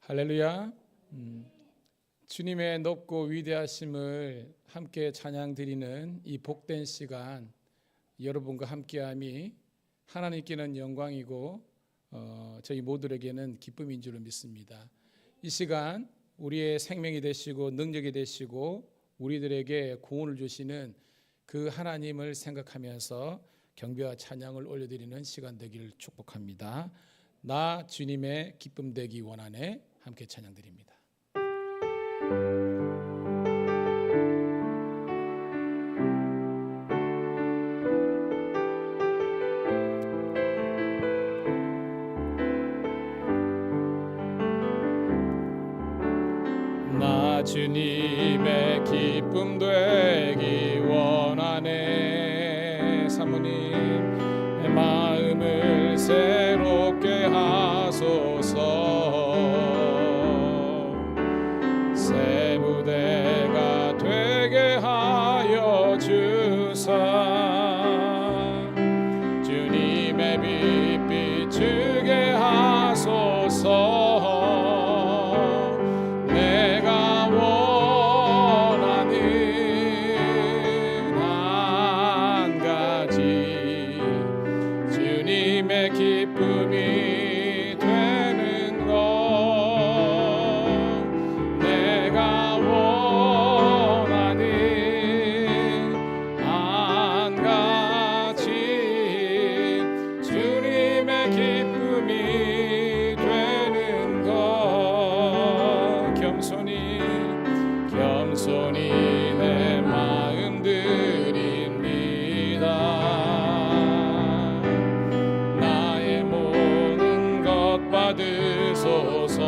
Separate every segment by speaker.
Speaker 1: 할렐루야. 주님의 높고 위대하심을 함께 찬양 드리는 이 복된 시간, 여러분과 함께함이 하나님께는 영광이고 저희 모두에게는 기쁨인 줄 믿습니다. 이 시간 우리의 생명이 되시고 능력이 되시고 우리들에게 구원을 주시는 그 하나님을 생각하면서 경배와 찬양을 올려드리는 시간 되기를 축복합니다. 나 주님의 기쁨 되기 원하네. 함께 찬양 드립니다. 나 주님의 기쁨 되기 원하네. 사모님 내 마음을 새롭게 하소서. 새 무대가 되게 하여 주사. 주님의 빛 비추게 하소서. 기쁨이 되는 것 내가 원하는 한 가지 주님의 기쁨이 되는 것 겸손히 내 마음 드립니다. 받으소서.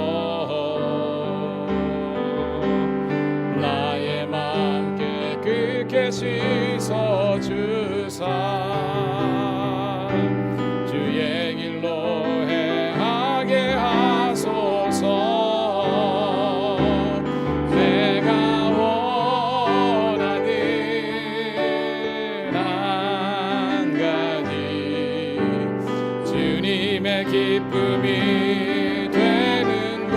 Speaker 1: 나의 맘 깨끗게 씻어주사. 주의 길로 행하게 하소서. 내가 원하는 한 가지 주님의 기쁨이 되는 것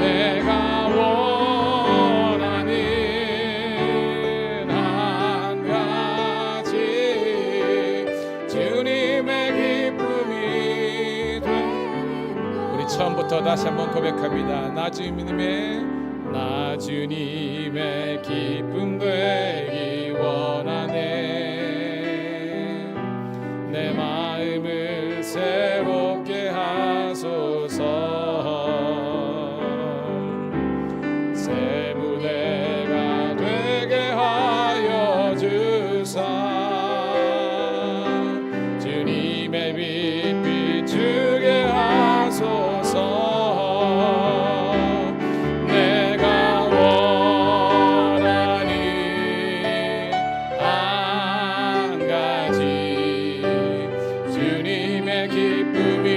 Speaker 1: 내가 원하는 한 가지 주님의 기쁨이 되는 것. 우리 처음부터 다시 한번 고백합니다. 나 주님의 기쁨 되기 원하네. 내 마음을 새롭게 하소서. 새 무대가 되게 하여 주사. 주님의 빛 비추게 하소서. 내가 원하는 한 가지 주님의 기쁨이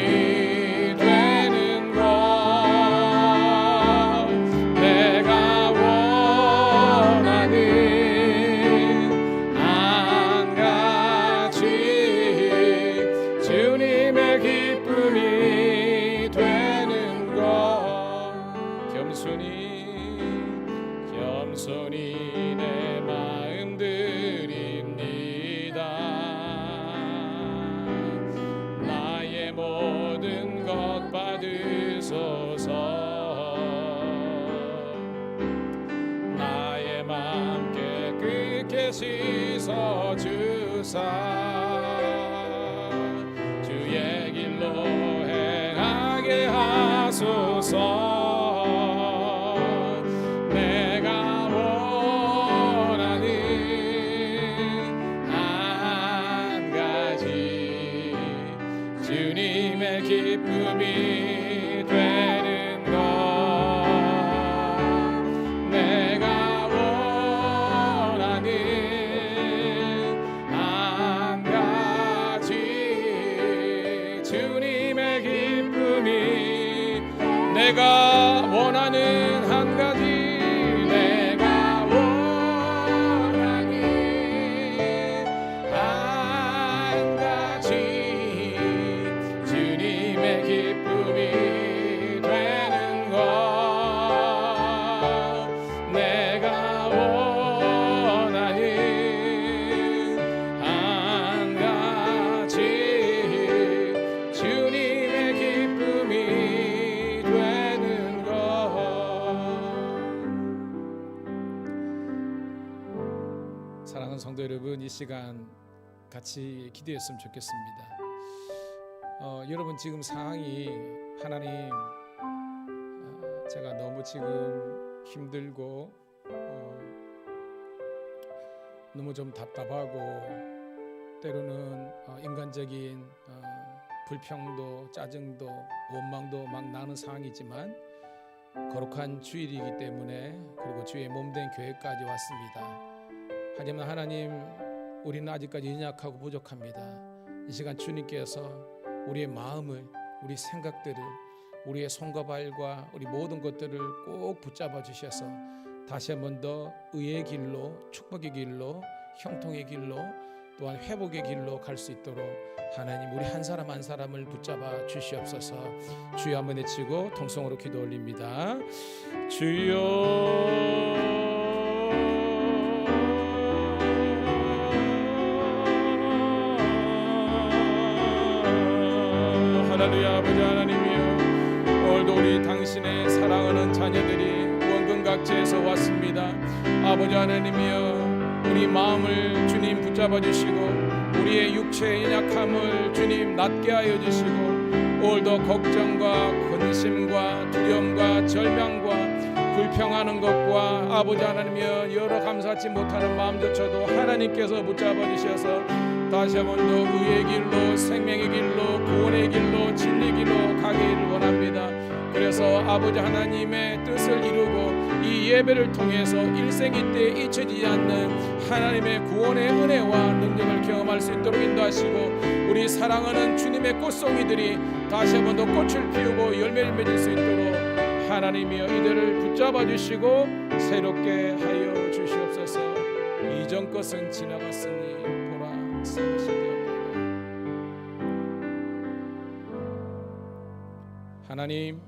Speaker 1: 되는 것 내가 원하는 한 가지 주님의 기쁨이 되는 것 겸손히 내 마음 드립니다. 모든 것 받으소서. 나의 맘 깨끗게 씻어주사. 주의 길로 행하게 하소서. 내가 원하는 한 가지 주님의 기쁨이 되는 것 내가 원하는 한 가지 주님의 기쁨이 내가 원하는 한 가지 내가 원하는 한 가지 주님의 기쁨이 시간 같이 기도했으면 좋겠습니다. 여러분 지금 상황이 하나님 제가 너무 지금 힘들고 너무 좀 답답하고 때로는 인간적인 불평도 짜증도 원망도 막 나는 상황이지만 거룩한 주일이기 때문에 그리고 주의 몸된 교회까지 왔습니다. 하지만 하나님 우리는 아직까지 연약하고 부족합니다. 이 시간 주님께서 우리의 마음을 우리 생각들을 우리의 손과 발과 우리 모든 것들을 꼭 붙잡아 주셔서 다시 한 번 더 의의 길로 축복의 길로 형통의 길로 또한 회복의 길로 갈 수 있도록 하나님 우리 한 사람 한 사람을 붙잡아 주시옵소서. 주여 한번 외치고 통성으로 기도 올립니다. 주여 할렐루야. 아버지 하나님이여 오늘도 우리 당신의 사랑하는 자녀들이 원근각지에서 왔습니다. 아버지 하나님이여 우리 마음을 주님 붙잡아 주시고 우리의 육체의 연약함을 주님 낫게 하여 주시고 오늘도 걱정과 근심과 두려움과 절망과 불평하는 것과 아버지 하나님이여 여러 감사치 못하는 마음조차도 하나님께서 붙잡아 주셔서 다시 한 번 더 의의 길로 생명의 길로 구원의 길로 진리 길로 가기를 원합니다. 그래서 아버지 하나님의 뜻을 이루고 이 예배를 통해서 일생이때 잊혀지지 않는 하나님의 구원의 은혜와 능력을 경험할 수 있도록 인도하시고 우리 사랑하는 주님의 꽃송이들이 다시 한 번 더 꽃을 피우고 열매를 맺을 수 있도록 하나님이여 이들을 붙잡아 주시고 새롭게 하여 주시옵소서. 이전 것은 지나갔으니 보라 새 것이 되었도다. 하나님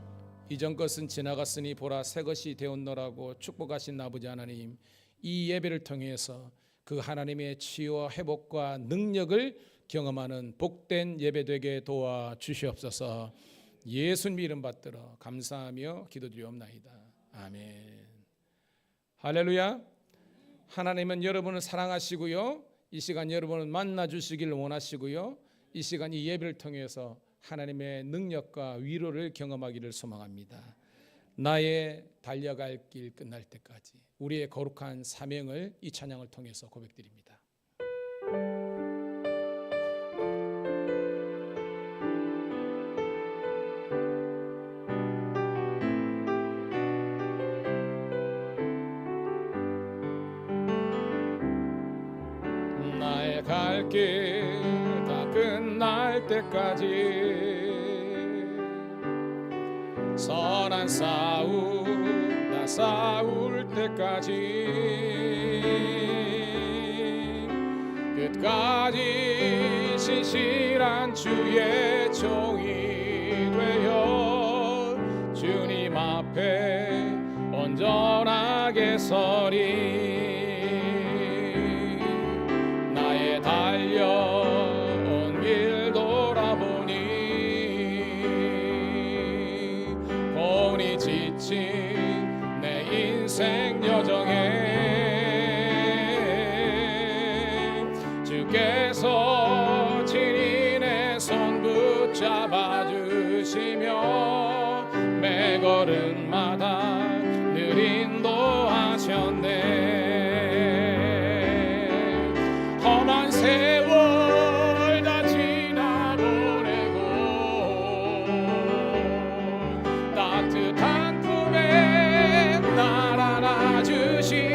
Speaker 1: 이전 것은 지나갔으니 보라 새 것이 되었노라고 축복하신 아버지 하나님 이 예배를 통해서 그 하나님의 치유와 회복과 능력을 경험하는 복된 예배 되게 도와 주시옵소서. 예수님 이름 받들어 감사하며 기도드리옵나이다. 아멘. 할렐루야. 하나님은 여러분을 사랑하시고요 이 시간 여러분을 만나 주시기를 원하시고요 이 시간 이 예배를 통해서 하나님의 능력과 위로를 경험하기를 소망합니다. 나의 달려갈 길 끝날 때까지 우리의 거룩한 사명을 이 찬양을 통해서 고백드립니다. 나의 갈 길 다 끝날 때까지 선한 싸움 다 싸울 때까지 끝까지 신실한 주의 종이 되어 주님 앞에 온전하게 서리 나의 달려온 길 돌아보니 본이 지친 내 인생 여정에 주께서 친히 내 손 붙잡아 주시며 매 걸음마다 늘 인도하셨네. 험한 세월 다 지나보내고 따뜻한 품에 날 안아주신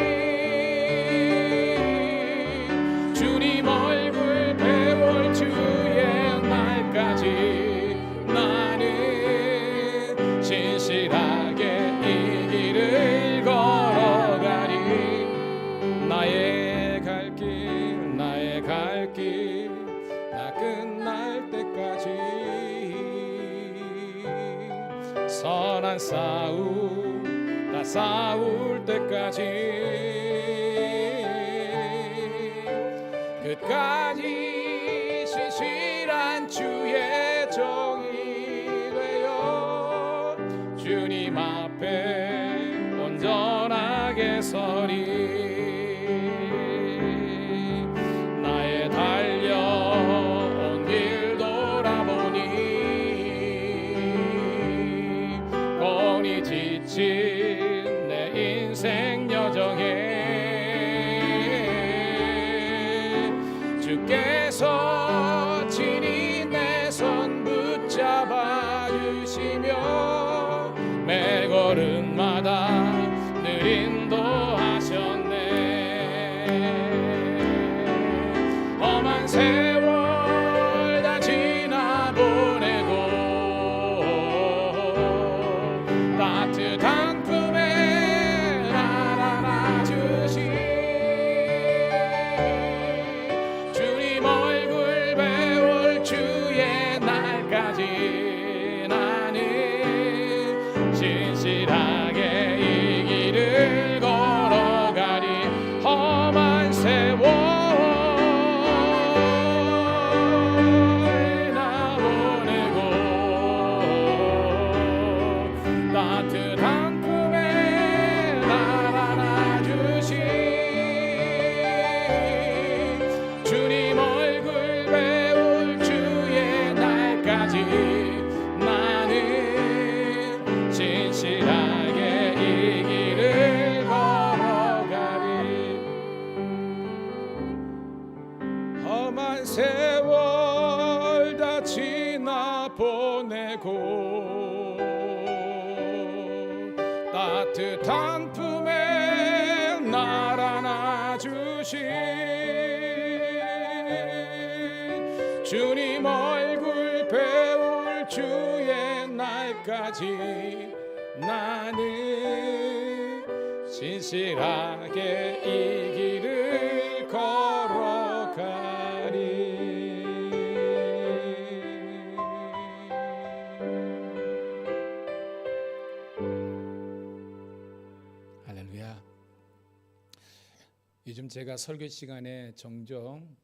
Speaker 1: 주님 얼굴 배울 주의 날까지 나는 신실하게 이 길을 걸어가리. 나의 갈 길 다 끝날 때까지 선한 싸움 다 싸울 때까지 끝까지 신실한 주의 종이 되어 주님 앞에 온전하게 서리. 붙잡아 주시며 매 걸음마다 늘 인도하셨네. 험한 세월 다 지나보내고 따뜻한 품에 날 안아주신 주님 얼굴 배울 주의 날까지 나는 신실하게 이 길을 걸어가리. 험한 세월 나 보내고 따뜻한 품에 날 안아주신 주님 얼굴 배울 주의 날까지 나는 신실하게 이 길을 걸어가리. 험한 세월 다 지나 보내고 따뜻한 품에 날 안아주신 주님 얼굴 배울 주의 날까지 나는 신실하게 이 길을 걸어가리. 할렐루야. 요즘 제가 설교 시간에 종종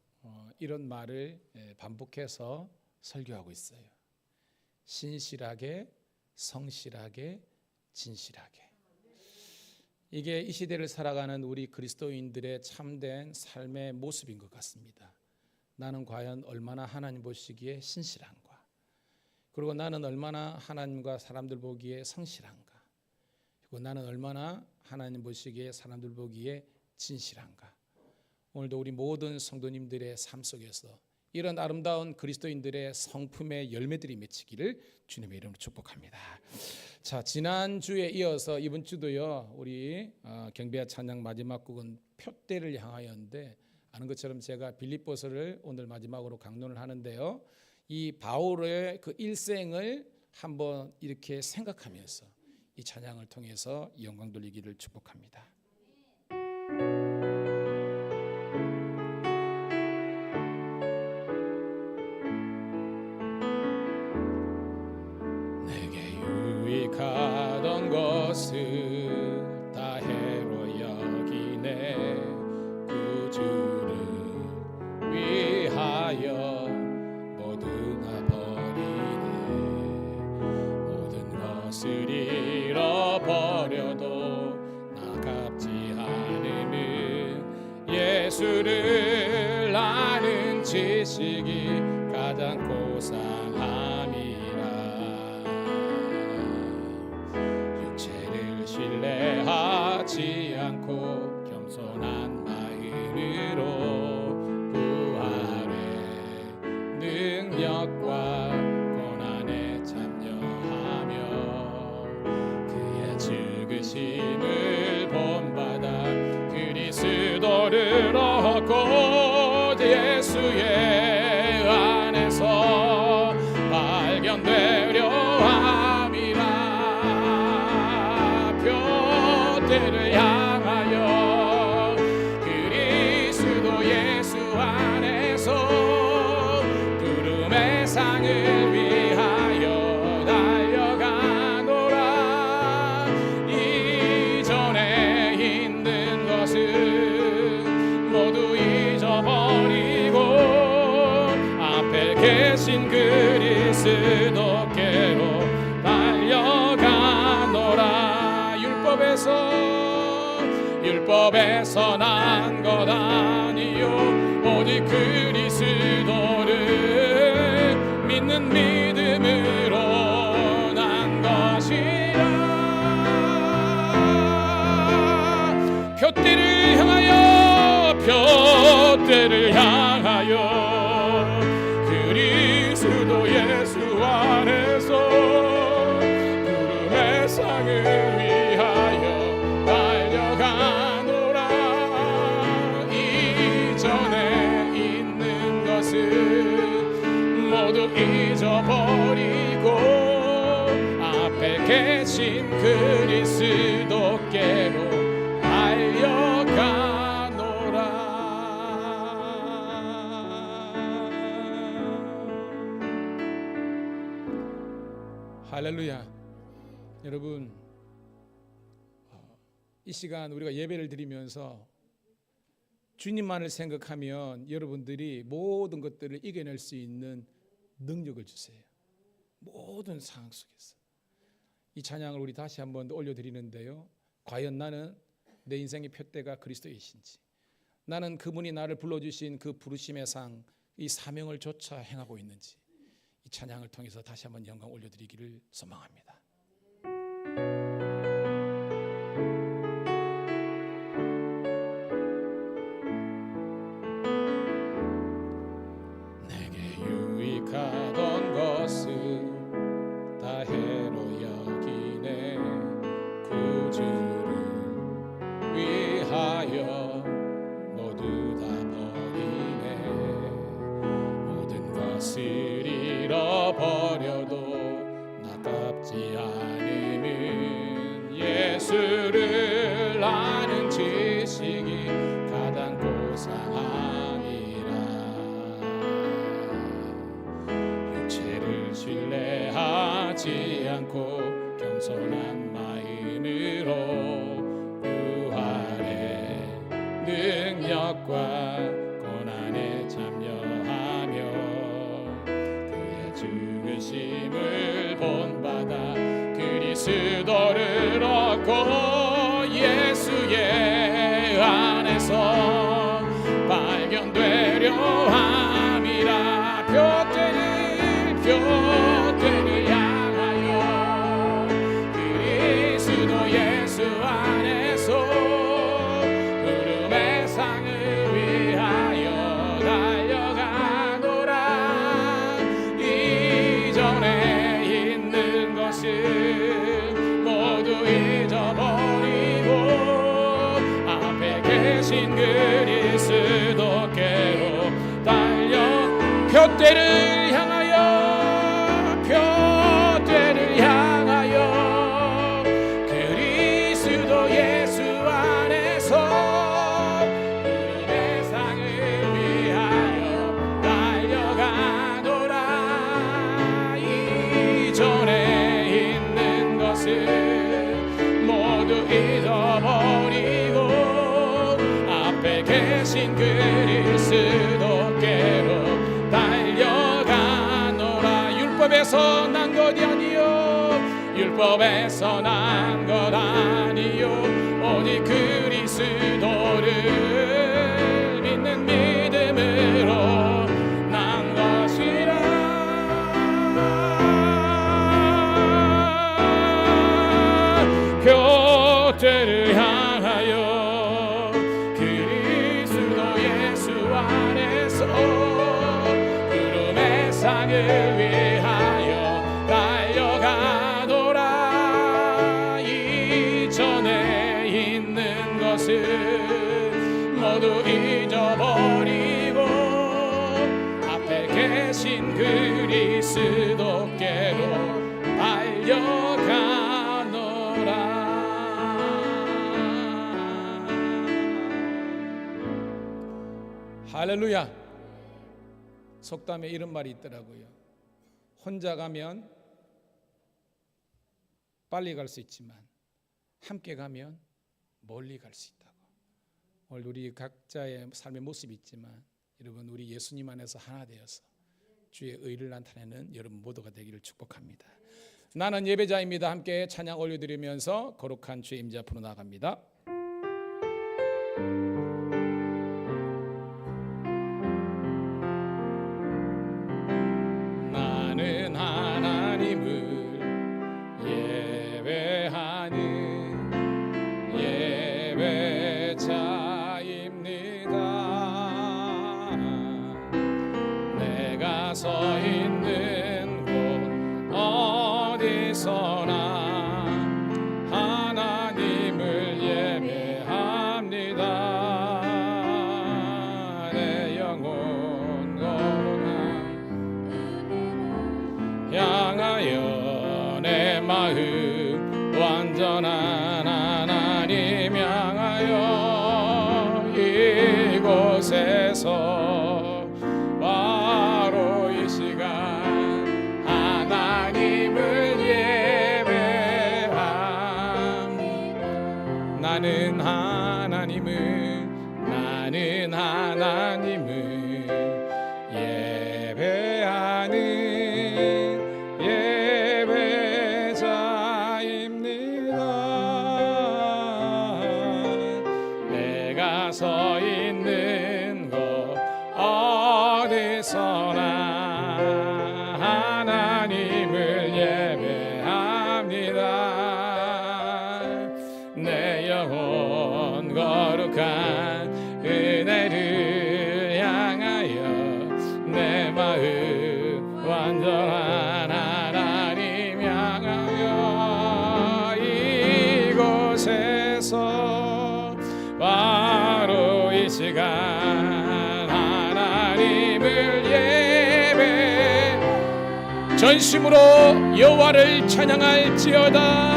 Speaker 1: 이런 말을 반복해서 설교하고 있어요. 신실하게, 성실하게, 진실하게. 이게 이 시대를 살아가는 우리 그리스도인들의 참된 삶의 모습인 것 같습니다. 나는 과연 얼마나 하나님 보시기에 신실한가? 그리고 나는 얼마나 하나님과 사람들 보기에 성실한가? 그리고 나는 얼마나 하나님 보시기에 사람들 보기에 진실한가? 오늘도 우리 모든 성도님들의 삶 속에서 이런 아름다운 그리스도인들의 성품의 열매들이 맺히기를 주님의 이름으로 축복합니다. 자, 지난주에 이어서 이번 주도요, 우리 경배와 찬양 마지막 곡은 표대를 향하여인데, 아는 것처럼 제가 빌립보서를 오늘 마지막으로 강론을 하는데요, 이 바울의 그 일생을 한번 이렇게 생각하면서 이 찬양을 통해서 영광 돌리기를 축복합니다. 가던 것을 다 해로 여기네. 구주를 위하여 모두나 버리네. 모든 것을 잃어버려도 나갑지 않으면 예수를 아는 지식이 가장 고상함이라. 신뢰하지 않고 겸손한 마음으로 부활의 능력과 고난에 참여하며 그의 죽으심을 본받아 그리스도를 얻고 예수의 안에서 발견되려 함이라. 표대를 향하여 그리스도 예수 안에서 구름의 상을 위하여 달려가노라. 이전에 있는 것은 모두 잊어버리고 앞에 계신 그리스도께로 달려가노라. 율법에서 난 것 아니요 오직 그리스도를 믿는 믿음으로 난 것이라. 표대를 향하여 그리스도 예수 안에 계신 그리스도께로 달려가노라. 할렐루야. 여러분, 이 시간 우리가 예배를 드리면서 주님만을 생각하면 여러분들이 모든 것들을 이겨낼 수 있는 능력을 주세요. 모든 상황 속에서. 이 찬양을 우리 다시 한번 올려드리는데요, 과연 나는 내 인생의 표대가 그리스도이신지, 나는 그분이 나를 불러주신 그 부르심의 상, 이 사명을 조차 행하고 있는지, 이 찬양을 통해서 다시 한번 영광 올려드리기를 소망합니다. 내게 유익하던 것을 다 해로 여기네. 구주를 위하여 모두 다 버리네. 모든 것을 잃어버려도 나답지 않으면 예수를 아는 지식이 가장 고상함이라. 육체를 신뢰하지 않고 겸손한 마음으로 부활의 능력과 고난에 참여하며 그의 죽으심을 본받아 그리스도를 얻고 예수의 안에서 발견되려 함이라. 표대를 향하여 그리스도 예수 안에서 구름의 상을 위하여 달려가노라. 이전에 있는 것을 모두 잊어버리고 앞에 계신 그리스도께로 달려. 표대를 향하여 그리스도 예수 안에서 구름의 상을 위하여 달려가노라. 이전에 있는 것을 모두 잊어버리고 앞에 계신 그리스도께로 달려가노라. 율법에서 난 것이 아니요, 율법에서 난 것 아니요, 오직 그리스도를 믿는 믿음으로 난 것이라. 표대를 향하여 그리스도 예수 안에서 구름의 상을 위하여 달려가노라. 이전에 있는 것을 모두 잊어버리고 앞에 계신 그리스도께로 달려가노라. 할렐루야. 속담에 이런 말이 있더라고요. 혼자 가면 빨리 갈 수 있지만 함께 가면 멀리 갈 수 있다고. 오늘 우리 각자의 삶의 모습이 있지만 여러분, 우리 예수님 안에서 하나 되어서 주의 의를 나타내는 여러분 모두가 되기를 축복합니다. 나는 예배자입니다. 함께 찬양 올려드리면서 거룩한 주의 임재 앞으로 나아갑니다. 나는 하나님을 예배하는 예배자입니다. 내가 서 있는 곳 어디서나 하나님을 예배합니다. 내 영혼 거룩한 향하여 내 마음 완전한 하나님 향하여 이곳에서 바로 이 시간 하나님을 예배함. 나는 하나님을 예배하는 예배자입니다. 내가 서 있는 곳 어디서나 하나님을 예배합니다. 내 영혼 거룩한 은혜를 향하여 내 마음 완전한 하나님 향하여 이곳에서 바로 이 시간 하나님을 예배 전심으로 여호와를 찬양할지어다.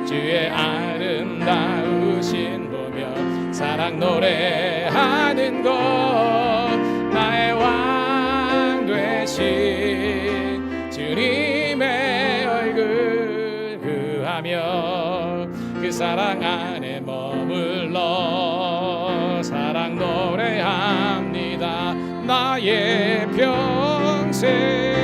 Speaker 1: 주의 아름다우신 보며 사랑 노래하는 것 나의 왕 되신 주님의 얼굴 구하며 그 사랑 안에 머물러 사랑 노래합니다. 나의 평생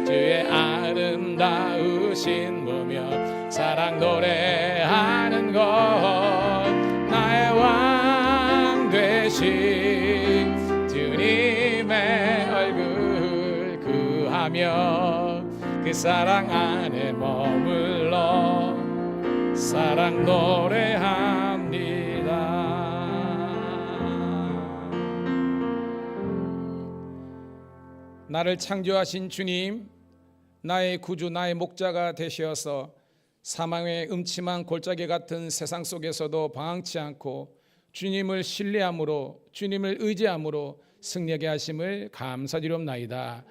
Speaker 1: 주의 아름다우신 보며 사랑 노래하는 것 나의 왕 되신 주님의 얼굴 구하며 그 사랑 안에 머물러 사랑 노래합니다. 나를 창조하신 주님, 나의 구주, 나의 목자가 되시어서 사망의 음침한 골짜기 같은 세상 속에서도 방황치 않고 주님을 신뢰함으로 주님을 의지함으로 승리하게 하심을 감사드리옵나이다.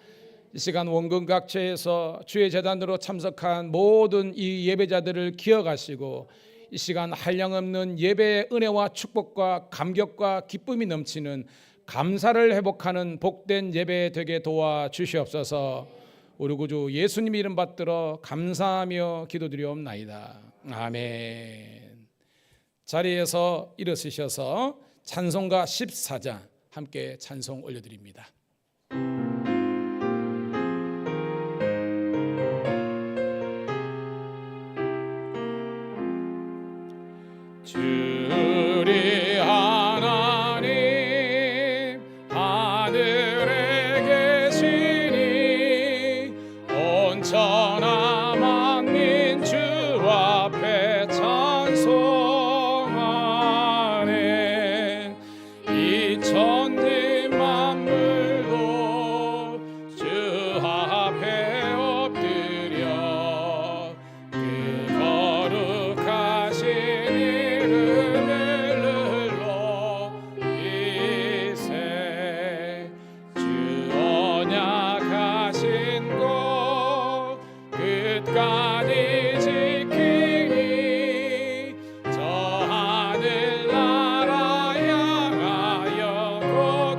Speaker 1: 이 시간 원근 각처에서 주의 제단으로 참석한 모든 이 예배자들을 기억하시고 이 시간 한량없는 예배의 은혜와 축복과 감격과 기쁨이 넘치는 감사를 회복하는 복된 예배 되게 도와주시옵소서. 우리 구주 예수님 이름 받들어 감사하며 기도드리옵나이다. 아멘. 자리에서 일어서셔서 찬송가 14장 함께 찬송 올려드립니다. 주리 하나님 하늘에 계시니 온천하 만민 주 앞에 찬송하네. 이 천지 만물도 주 앞에 엎드려 그 거룩하신 이름을 눌러 이세 주 언약하신 것 끝까지 지키니 저 하늘나라 향하여 곧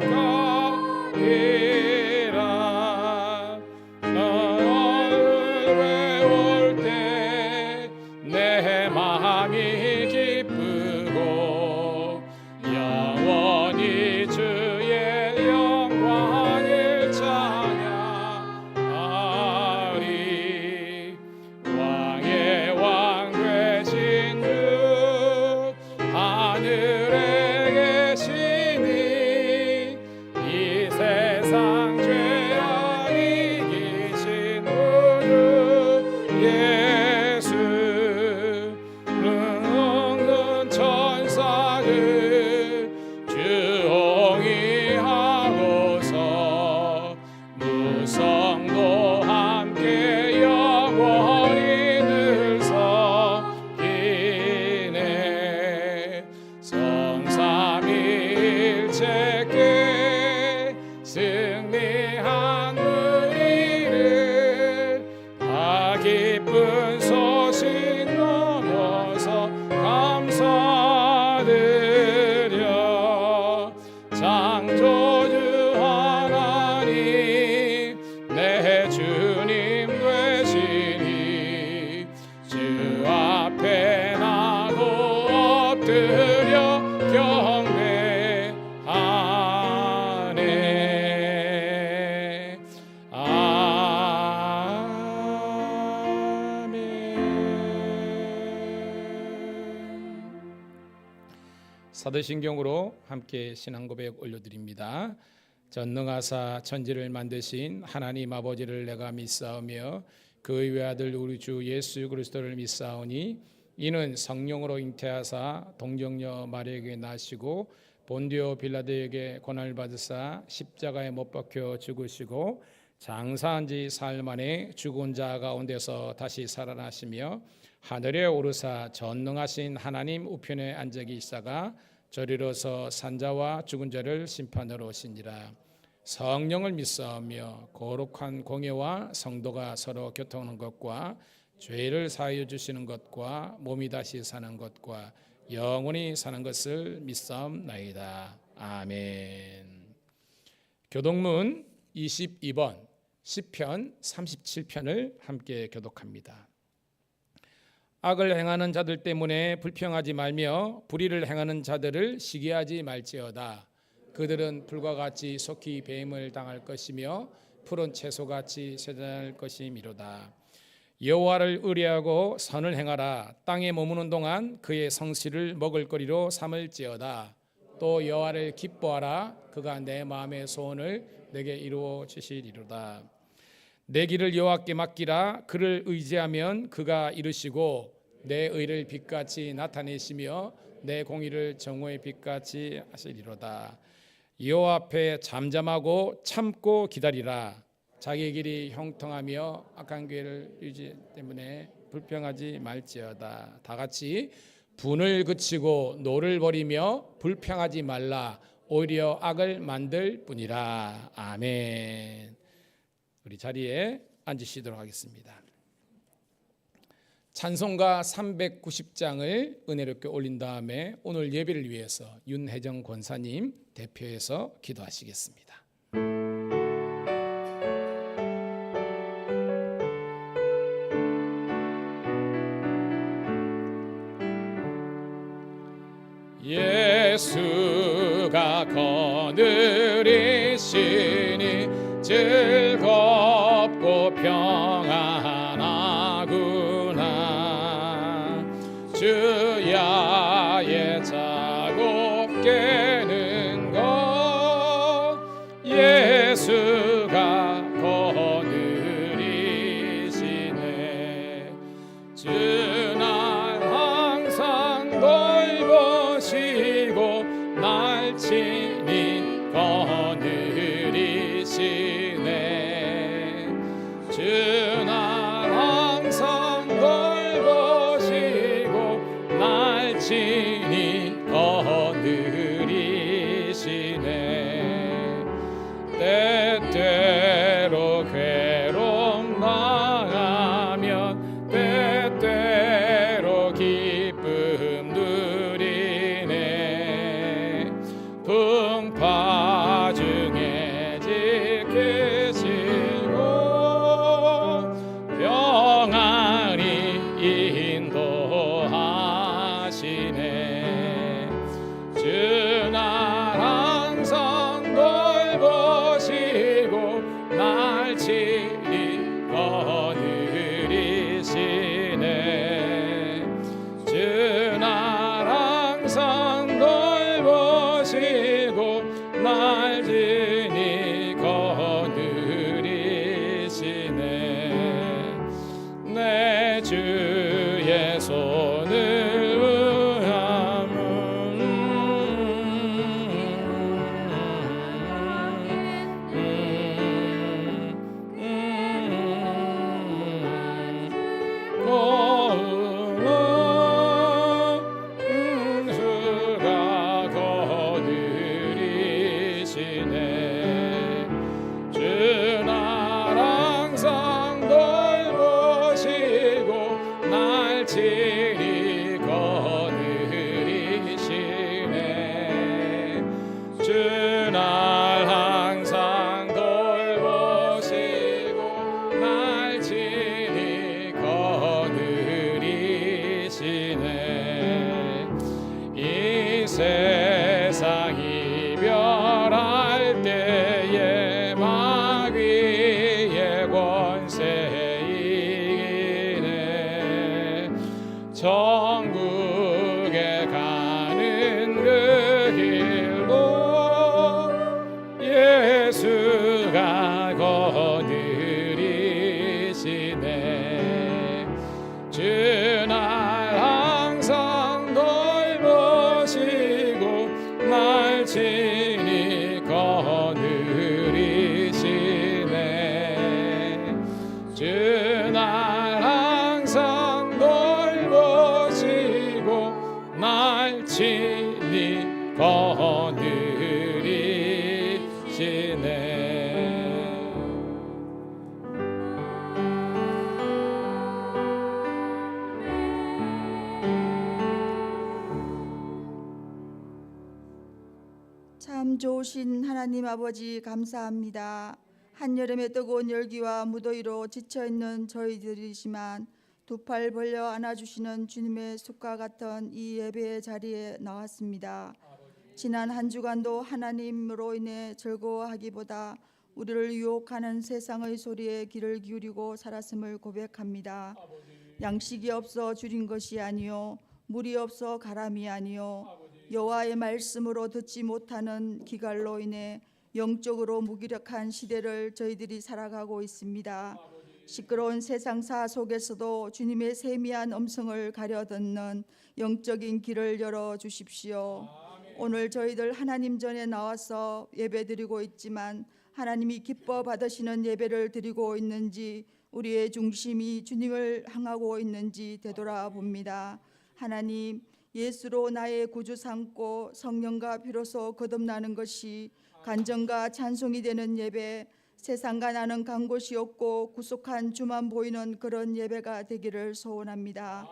Speaker 1: 가리라. 너를 외울 때 내 마음이 기쁘고 영원히 주의 영광을 찬양하리. 왕의 왕 되신 주 하늘에 계시니 이 세상 죄악 이기신 우주 예수 모든 천사들 주홍이하고서 무성도 함께 영원히 늘 섬기네. 기쁜 소식 넘어서 감사드려. 창조주 하나님 내 주님 되시니 주 앞에 나도 엎드려 경배하네. 사도신경으로 함께 신앙고백 올려드립니다. 전능하사 천지를 만드신 하나님 아버지를 내가 믿사오며 그의 외아들 우리 주 예수 그리스도를 믿사오니 이는 성령으로 잉태하사 동정녀 마리아에게 나시고 본디오 빌라도에게 고난을 받으사 십자가에 못 박혀 죽으시고 장사한 지 사흘 만에 죽은 자 가운데서 다시 살아나시며 하늘에 오르사 전능하신 하나님 우편에 앉아 계시다가 저리로서 산자와 죽은 자를 심판하러 오시니라. 성령을 믿사오며 거룩한 공예와 성도가 서로 교통하는 것과 죄를 사하여 주시는 것과 몸이 다시 사는 것과 영원히 사는 것을 믿사옵나이다. 아멘. 교독문 22번 시편 37편을 함께 교독합니다. 악을 행하는 자들 때문에 불평하지 말며 불의를 행하는 자들을 시기하지 말지어다. 그들은 풀과 같이 속히 배임을 당할 것이며 푸른 채소같이 쇠잔할 것이미로다. 여호와를 의뢰하고 선을 행하라. 땅에 머무는 동안 그의 성실을 먹을거리로 삼을지어다. 또 여호와를 기뻐하라. 그가 내 마음의 소원을 내게 이루어 주시리로다. 내 길을 여호와께 맡기라. 그를 의지하면 그가 이루시고 내 의를 빛같이 나타내시며 내 공의를 정오의 빛같이 하시리로다. 여호와 앞에 잠잠하고 참고 기다리라. 자기 길이 형통하며 악한 길을 유지 때문에 불평하지 말지어다. 다 같이 분을 그치고 노를 버리며 불평하지 말라. 오히려 악을 만들 뿐이라. 아멘. 우리 자리에 앉으시도록 하겠습니다. 찬송가 390장을 은혜롭게 올린 다음에 오늘 예배를 위해서 윤혜정 권사님 대표해서 기도하시겠습니다. 예수가 거느리시니 즐겁고 평안하구나. 주야의 자고 깨는 것 예수가 거느리시네. 주날 항상 돌보시고 날 친히 거느리시네. 주날 항상 돌보시고 날 친히 거느리시네. 때때로 괴로움 당하면 때때로 기쁨 누리네. 풍파 중에 지키시고 평안히 인도하시네. 주날 항상 돌보시고 날 친히 거느리시네. 주날 항상 돌보시고 날 친히 거느리시네. 내 주의 손을 수가 거느리시네. 주날 항상 돌보시고 친히 거느리시네. 주 날 항상 돌보시고 날 친히 거느리시네. 이 세상 이별할 때에 마귀의 권세 이기네. 천국에 가는 그 길로 예수가 거느리시네. 주 날 항상 돌보시고 날 친히 거느리시네. 주 날 항상 돌보시고 날 친히 거느리시네.
Speaker 2: 참 좋으신 하나님 아버지 감사합니다. 한여름의 뜨거운 열기와 무더위로 지쳐있는 저희들이지만 두 팔 벌려 안아주시는 주님의 숲과 같은 이 예배의 자리에 나왔습니다. 지난 한 주간도 하나님으로 인해 즐거워하기보다 우리를 유혹하는 세상의 소리에 귀를 기울이고 살았음을 고백합니다. 양식이 없어 줄인 것이 아니요 물이 없어 가람이 아니요 여호와의 말씀으로 듣지 못하는 기갈로 인해 영적으로 무기력한 시대를 저희들이 살아가고 있습니다. 시끄러운 세상사 속에서도 주님의 세미한 음성을 가려듣는 영적인 길을 열어주십시오. 오늘 저희들 하나님 전에 나와서 예배드리고 있지만 하나님이 기뻐 받으시는 예배를 드리고 있는지 우리의 중심이 주님을 향하고 있는지 되돌아봅니다. 하나님, 예수로 나의 구주 삼고 성령과 비로소 거듭나는 것이 간정과 찬송이 되는 예배, 세상과 나는 간 곳이 없고 구속한 주만 보이는 그런 예배가 되기를 소원합니다.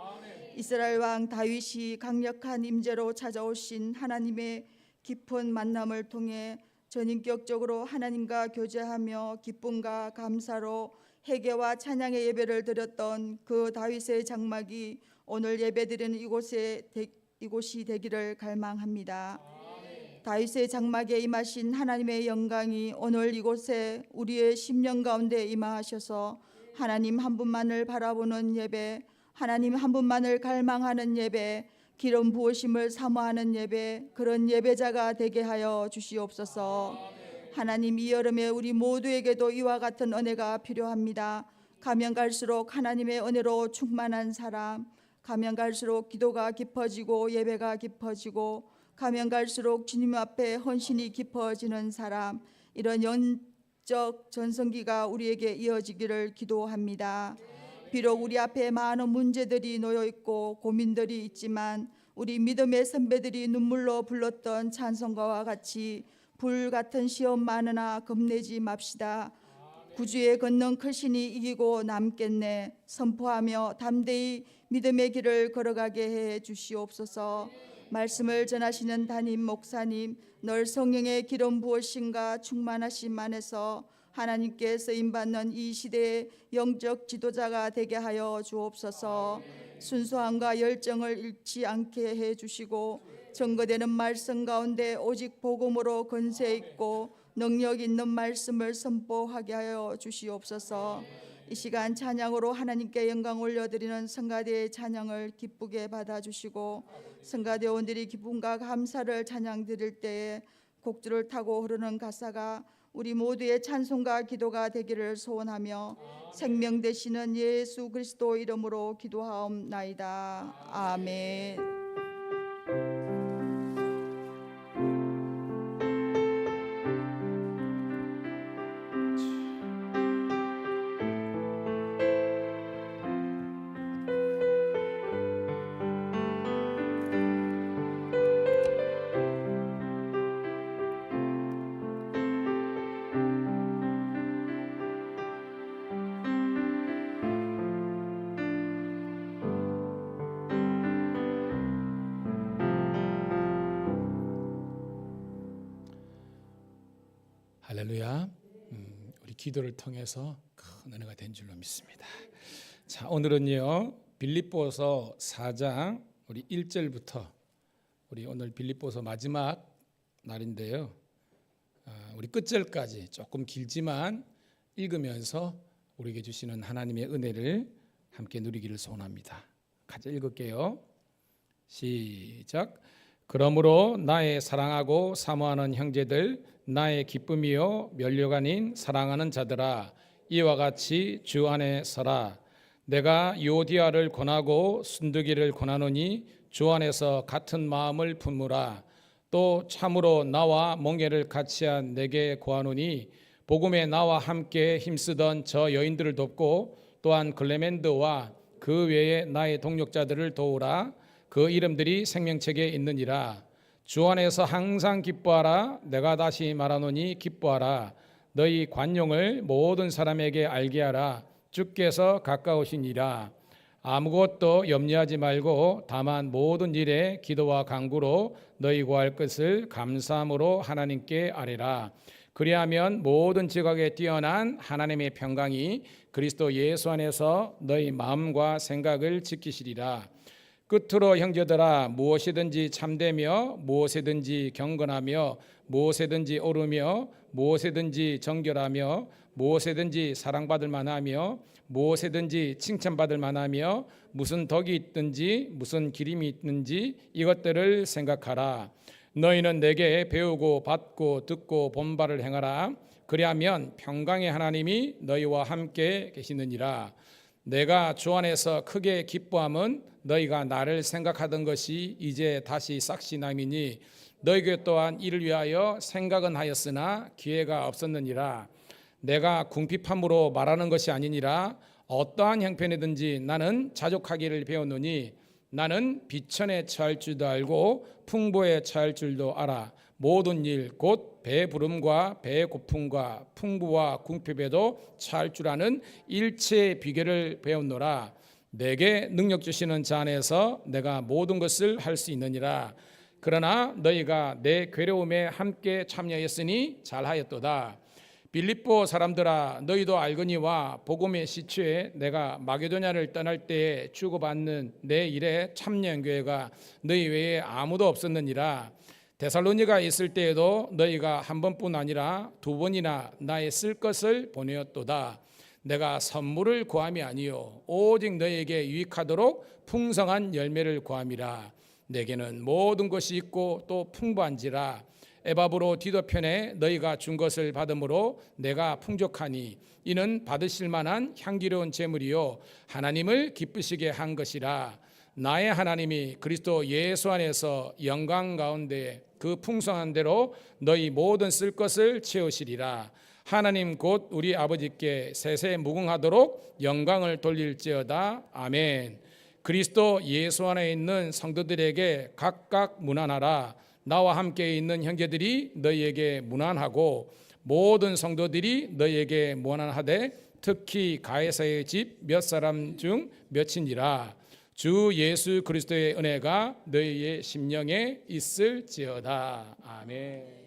Speaker 2: 이스라엘 왕 다윗이 강력한 임재로 찾아오신 하나님의 깊은 만남을 통해 전인격적으로 하나님과 교제하며 기쁨과 감사로 회개와 찬양의 예배를 드렸던 그 다윗의 장막이 오늘 예배드리는 이곳이 되기를 갈망합니다. 다윗의 장막에 임하신 하나님의 영광이 오늘 이곳에 우리의 심령 가운데 임하셔서 하나님 한 분만을 바라보는 예배, 하나님 한 분만을 갈망하는 예배, 기름 부으심을 사모하는 예배, 그런 예배자가 되게 하여 주시옵소서. 하나님, 이 여름에 우리 모두에게도 이와 같은 은혜가 필요합니다. 가면 갈수록 하나님의 은혜로 충만한 사람, 가면 갈수록 기도가 깊어지고 예배가 깊어지고 가면 갈수록 주님 앞에 헌신이 깊어지는 사람, 이런 영적 전성기가 우리에게 이어지기를 기도합니다. 비록 우리 앞에 많은 문제들이 놓여 있고 고민들이 있지만 우리 믿음의 선배들이 눈물로 불렀던 찬송가와 같이 불 같은 시험 많으나 겁내지 맙시다. 구주의 걷는 크신이 이기고 남겠네. 선포하며 담대히 믿음의 길을 걸어가게 해 주시옵소서. 말씀을 전하시는 담임 목사님, 늘 성령의 기름 부으심과 충만하심 안에서 하나님께 쓰임받는 이 시대의 영적 지도자가 되게 하여 주옵소서. 순수함과 열정을 잃지 않게 해 주시고 증거되는 말씀 가운데 오직 복음으로 건세 있고 능력 있는 말씀을 선포하게 하여 주시옵소서. 이 시간 찬양으로 하나님께 영광 올려드리는 성가대의 찬양을 기쁘게 받아주시고 성가대원들이 기쁨과 감사를 찬양 드릴 때에 곡줄을 타고 흐르는 가사가 우리 모두의 찬송과 기도가 되기를 소원하며 생명 되시는 예수 그리스도 이름으로 기도하옵나이다. 아멘.
Speaker 1: 할렐루야. 우리 기도를 통해서 큰 은혜가 된 줄로 믿습니다. 자, 오늘은요 빌립보서 4장 우리 1절부터 우리 오늘 빌립보서 마지막 날인데요. 우리 끝절까지 조금 길지만 읽으면서 우리에게 주시는 하나님의 은혜를 함께 누리기를 소원합니다. 같이 읽을게요. 시작. 그러므로 나의 사랑하고 사모하는 형제들, 나의 기쁨이요 면류가 아닌 사랑하는 자들아, 이와 같이 주 안에 서라. 내가 요디아를 권하고 순두기를 권하노니 주 안에서 같은 마음을 품으라. 또 참으로 나와 멍에를 같이한 내게 고하노니 복음에 나와 함께 힘쓰던 저 여인들을 돕고 또한 클레멘드와 그 외에 나의 동력자들을 도우라. 그 이름들이 생명책에 있느니라. 주 안에서 항상 기뻐하라. 내가 다시 말하노니 기뻐하라. 너희 관용을 모든 사람에게 알게 하라. 주께서 가까우시니라. 아무것도 염려하지 말고 다만 모든 일에 기도와 간구로 너희 구할 것을 감사함으로 하나님께 아뢰라. 그리하면 모든 지각에 뛰어난 하나님의 평강이 그리스도 예수 안에서 너희 마음과 생각을 지키시리라. 끝으로 형제들아, 무엇이든지 참되며 무엇이든지 경건하며 무엇이든지 옳으며 무엇이든지 정결하며 무엇이든지 사랑받을 만하며 무엇이든지 칭찬받을 만하며 무슨 덕이 있든지 무슨 기림이 있든지 이것들을 생각하라. 너희는 내게 배우고 받고 듣고 본 바를 행하라. 그리하면 평강의 하나님이 너희와 함께 계시느니라. 내가 주 안에서 크게 기뻐함은 너희가 나를 생각하던 것이 이제 다시 싹시남이니 너희에게 또한 이를 위하여 생각은 하였으나 기회가 없었느니라. 내가 궁핍함으로 말하는 것이 아니니라. 어떠한 형편이든지 나는 자족하기를 배웠노니 나는 비천에 처할 줄도 알고 풍부에 처할 줄도 알아. 모든 일 곧 배부름과 배고픔과 풍부와 궁핍에도 처할 줄 아는 일체의 비결을 배웠노라. 내게 능력 주시는 자 안에서 내가 모든 것을 할 수 있느니라. 그러나 너희가 내 괴로움에 함께 참여했으니 잘하였도다. 빌립보 사람들아, 너희도 알거니와 복음의 시초에 내가 마게도냐를 떠날 때에 주고받는 내 일에 참여한 교회가 너희 외에 아무도 없었느니라. 데살로니가 있을 때에도 너희가 한 번뿐 아니라 두 번이나 나의 쓸 것을 보내었도다. 내가 선물을 구함이 아니요 오직 너희에게 유익하도록 풍성한 열매를 구함이라. 내게는 모든 것이 있고 또 풍부한지라. 에바브로 디도편에 너희가 준 것을 받음으로 내가 풍족하니 이는 받으실 만한 향기로운 제물이요 하나님을 기쁘시게 한 것이라. 나의 하나님이 그리스도 예수 안에서 영광 가운데 그 풍성한 대로 너희 모든 쓸 것을 채우시리라. 하나님 곧 우리 아버지께 세세 무궁하도록 영광을 돌릴지어다. 아멘. 그리스도 예수 안에 있는 성도들에게 각각 문안하라. 나와 함께 있는 형제들이 너희에게 문안하고 모든 성도들이 너희에게 문안하되 특히 가이사의 집 몇 사람 중 몇이니라. 주 예수 그리스도의 은혜가 너희의 심령에 있을지어다. 아멘.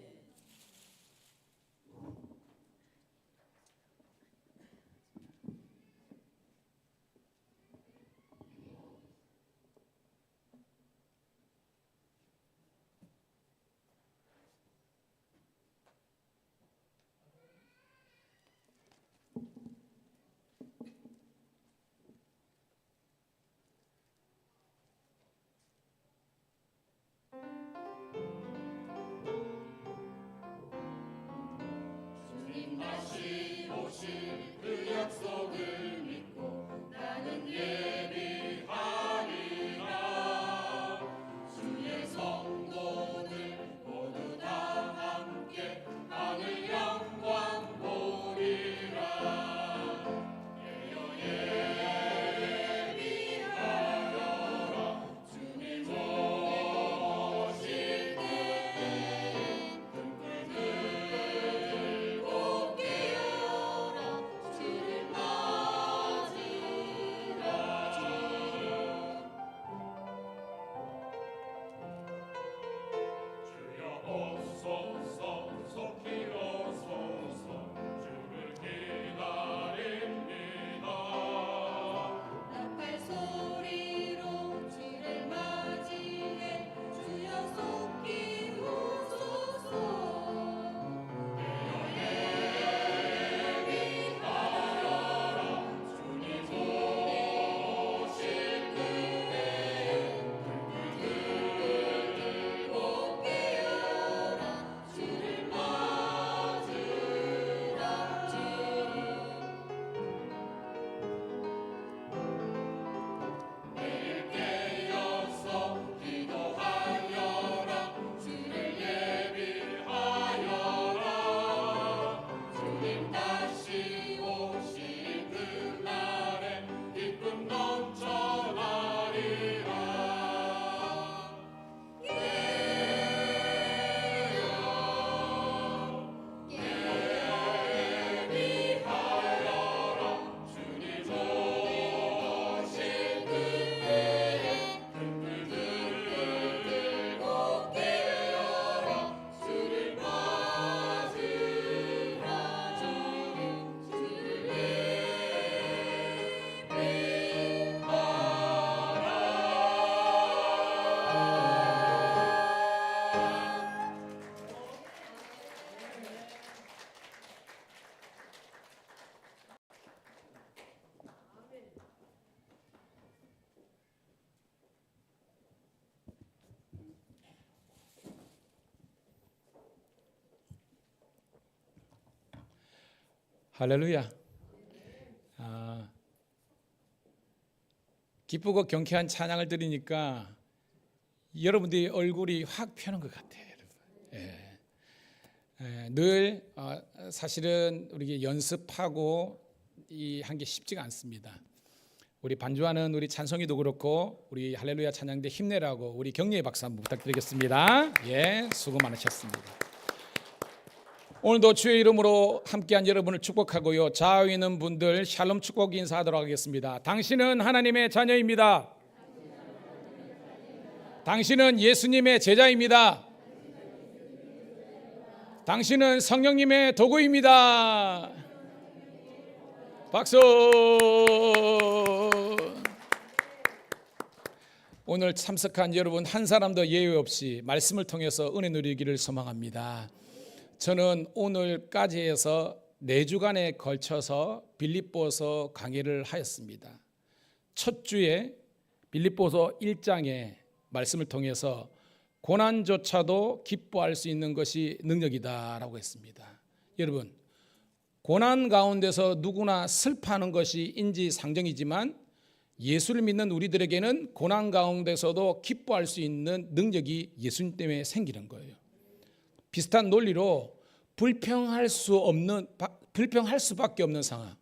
Speaker 1: 할렐루야. 기쁘고 경쾌한 찬양을 들으니까 여러분들이 얼굴이 확 펴는 것 같아요, 여러분. 늘 사실은 우리 연습하고 이 한 게 쉽지가 않습니다. 우리 반주하는 우리 찬송이도 그렇고 우리 할렐루야 찬양대 힘내라고 우리 격려의 박수 한번 부탁드리겠습니다. 예, 수고 많으셨습니다. 오늘도 주의 이름으로 함께한 여러분을 축복하고요. 좌우에 있는 분들 샬롬 축복 인사하도록 하겠습니다. 당신은 하나님의 자녀입니다. 당신은 예수님의 제자입니다. 당신은 성령님의 도구입니다. 박수. 오늘 참석한 여러분 한 사람도 예외 없이 말씀을 통해서 은혜 누리기를 소망합니다. 저는 오늘까지 해서 4주간에 걸쳐서 빌립보서 강의를 하였습니다. 첫 주에 빌립보서 1장의 말씀을 통해서 고난조차도 기뻐할 수 있는 것이 능력이다라고 했습니다. 여러분, 고난 가운데서 누구나 슬퍼하는 것이 인지상정이지만 예수를 믿는 우리들에게는 고난 가운데서도 기뻐할 수 있는 능력이 예수님 때문에 생기는 거예요. 비슷한 논리로 불평할 수밖에 없는 상황.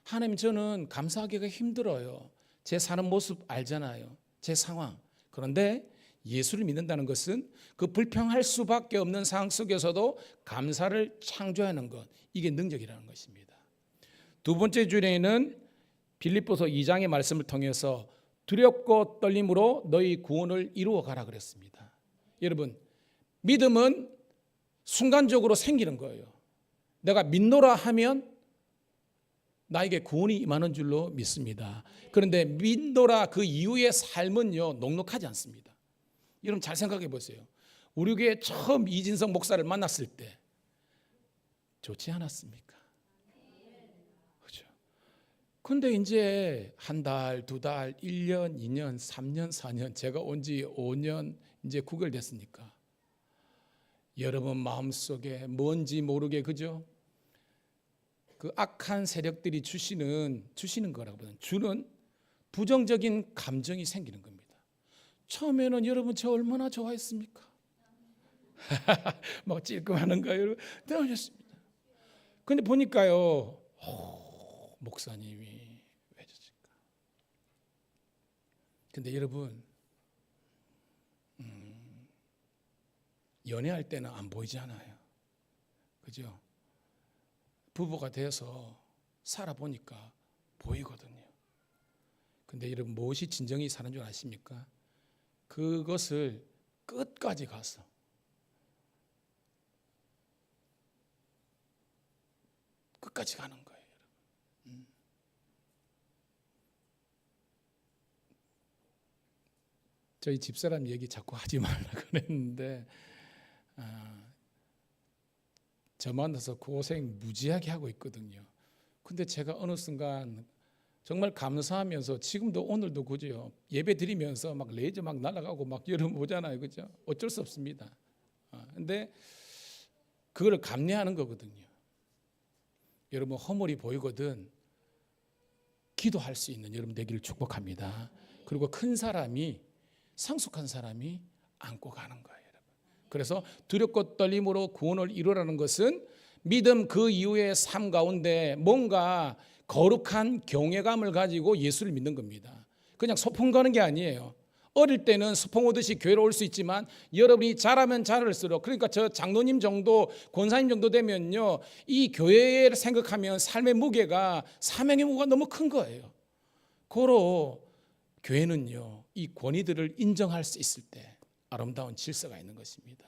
Speaker 1: 하나님, 저는 감사하기가 힘들어요. 제 사는 모습 알잖아요. 제 상황. 그런데 예수를 믿는다는 것은 그 불평할 수밖에 없는 상황 속에서도 감사를 창조하는 것, 이게 능력이라는 것입니다. 두 번째 주에는 빌립보서 2장의 말씀을 통해서 두렵고 떨림으로 너희 구원을 이루어 가라 그랬습니다. 여러분, 믿음은 순간적으로 생기는 거예요. 내가 믿노라 하면 나에게 구원이 임하는 줄로 믿습니다. 그런데 믿노라 그 이후의 삶은요, 녹록하지 않습니다. 여러분 잘 생각해 보세요. 우리 교회 처음 이진성 목사를 만났을 때 좋지 않았습니까? 그렇죠. 근데 이제 한 달, 두 달, 1년, 2년, 3년, 4년, 제가 온 지 5년 이제 9개월 됐으니까 여러분 마음속에 뭔지 모르게, 그죠? 그 악한 세력들이 주시는 거라거든요. 주는 부정적인 감정이 생기는 겁니다. 처음에는 여러분 저 얼마나 좋아했습니까? 막 찔끔하는 거예요. 떨어졌습니다. 근데 보니까요, 목사님이 왜 저럴까? 근데 여러분, 연애할 때는 안 보이잖아요. 그죠? 부부가 돼서 살아보니까 보이거든요. 근데 여러분 무엇이 진정이 사는 줄 아십니까? 그것을 끝까지 가서 끝까지 가는 거예요. 여러분. 저희 집사람 얘기 자꾸 하지 말라고 그랬는데 저 만나서 고생 무지하게 하고 있거든요. 근데 제가 어느 순간 정말 감사하면서 지금도 오늘도 그죠? 예배 드리면서 막 레이저 막 날아가고 막 여름 오잖아요. 그죠? 어쩔 수 없습니다. 근데 그걸 감내하는 거거든요. 여러분 허물이 보이거든 기도할 수 있는 여러분 되기를 축복합니다. 그리고 큰 사람이 성숙한 사람이 안고 가는 거예요. 그래서 두렵고 떨림으로 구원을 이루라는 것은 믿음 그 이후의 삶 가운데 뭔가 거룩한 경외감을 가지고 예수를 믿는 겁니다. 그냥 소풍 가는 게 아니에요. 어릴 때는 소풍 오듯이 교회로 올 수 있지만 여러분이 자라면 자랄수록, 그러니까 저 장로님 정도, 권사님 정도 되면요, 이 교회를 생각하면 삶의 무게가, 사명의 무게가 너무 큰 거예요. 고로 교회는요, 이 권위들을 인정할 수 있을 때 아름다운 질서가 있는 것입니다.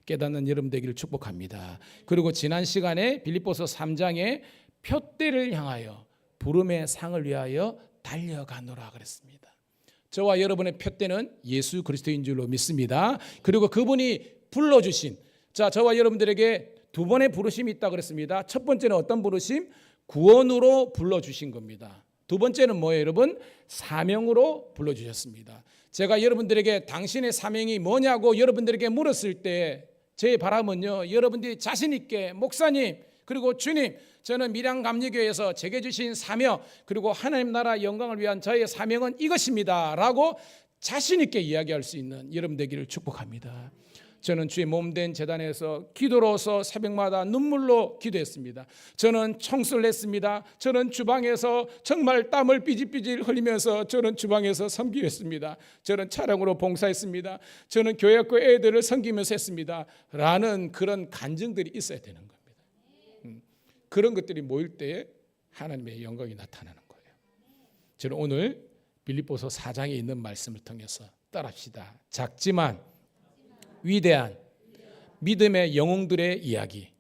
Speaker 1: 깨닫는 여러분 되기를 축복합니다. 그리고 지난 시간에 빌립보서 3장에 표대를 향하여 부름의 상을 위하여 달려가노라 그랬습니다. 저와 여러분의 표대는 예수 그리스도인 줄로 믿습니다. 그리고 그분이 불러주신, 저와 여러분들에게 두 번의 부르심이 있다 그랬습니다. 첫 번째는 어떤 부르심? 구원으로 불러주신 겁니다. 두 번째는 뭐예요, 여러분? 사명으로 불러주셨습니다. 제가 여러분들에게 당신의 사명이 뭐냐고 여러분들에게 물었을 때 제 바람은요, 여러분들이 자신 있게 목사님 그리고 주님, 저는 밀양감리교회에서 제게 주신 사명 그리고 하나님 나라 영광을 위한 저의 사명은 이것입니다 라고 자신 있게 이야기할 수 있는 여러분 되기를 축복합니다. 저는 주의 몸된 제단에서 기도로서 새벽마다 눈물로 기도했습니다. 저는 청소를 했습니다. 저는 주방에서 정말 땀을 삐질삐질 흘리면서 저는 주방에서 섬기했습니다. 저는 차량으로 봉사했습니다. 저는 교회학교 애들을 섬기면서 했습니다 라는 그런 간증들이 있어야 되는 겁니다. 그런 것들이 모일 때에 하나님의 영광이 나타나는 거예요. 저는 오늘 빌립보서 4장에 있는 말씀을 통해서 따라합시다. 작지만 위대한 믿음의 영웅들의 이야기.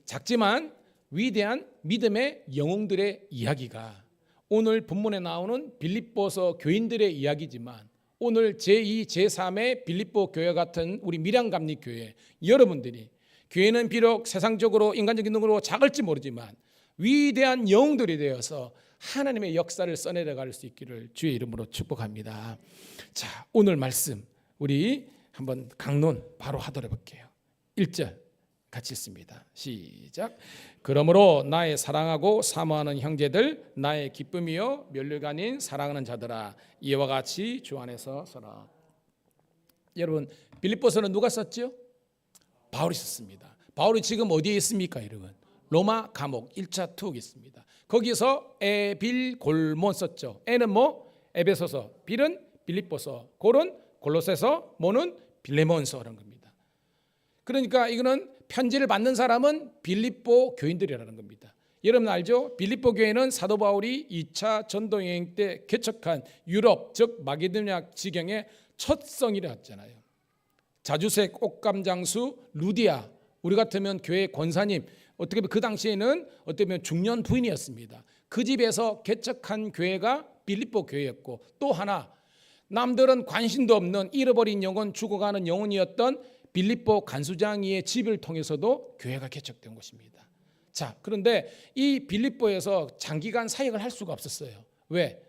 Speaker 1: 작지만 위대한 믿음의 영웅들의 이야기가 오늘 본문에 나오는 빌립보서 교인들의 이야기지만, 오늘 제2, 제3의 빌립보 교회 같은 우리 밀양감리교회 여러분들이, 교회는 비록 세상적으로 인간적인 능력으로 작을지 모르지만 위대한 영웅들이 되어서 하나님의 역사를 써내려갈 수 있기를 주의 이름으로 축복합니다. 자, 오늘 말씀 우리 한번 강론 바로 하도록 해볼게요. 1절 같이 읽습니다. 시작. 그러므로 나의 사랑하고 사모하는 형제들, 나의 기쁨이요 면류가 아닌 사랑하는 자들아, 이와 같이 주 안에서 서라. 여러분, 빌립보서는 누가 썼죠? 바울이 썼습니다. 바울이 지금 어디에 있습니까, 여러분? 로마 감옥 1차 투옥에 있습니다. 거기서 에빌골몬 썼죠. 에는 뭐? 에베소서, 빌은 빌립보서, 골은 골로새서, 모는 빌레몬서라는 겁니다. 그러니까 이거는 편지를 받는 사람은 빌립보 교인들이라는 겁니다. 여러분 알죠? 빌립보 교회는 사도 바울이 2차 전도 여행 때 개척한 유럽, 즉 마게도냐 지경의 첫 성이라 했잖아요. 자주색 옥감장수 루디아, 우리 같으면 교회 권사님, 어떻게 보면 그 당시에는 어떻게 보면 중년 부인이었습니다. 그 집에서 개척한 교회가 빌립보 교회였고, 또 하나 남들은 관심도 없는 잃어버린 영혼, 죽어가는 영혼이었던 빌립보 간수장이의 집을 통해서도 교회가 개척된 것입니다. 자, 그런데 이 빌립보에서 장기간 사역을 할 수가 없었어요. 왜?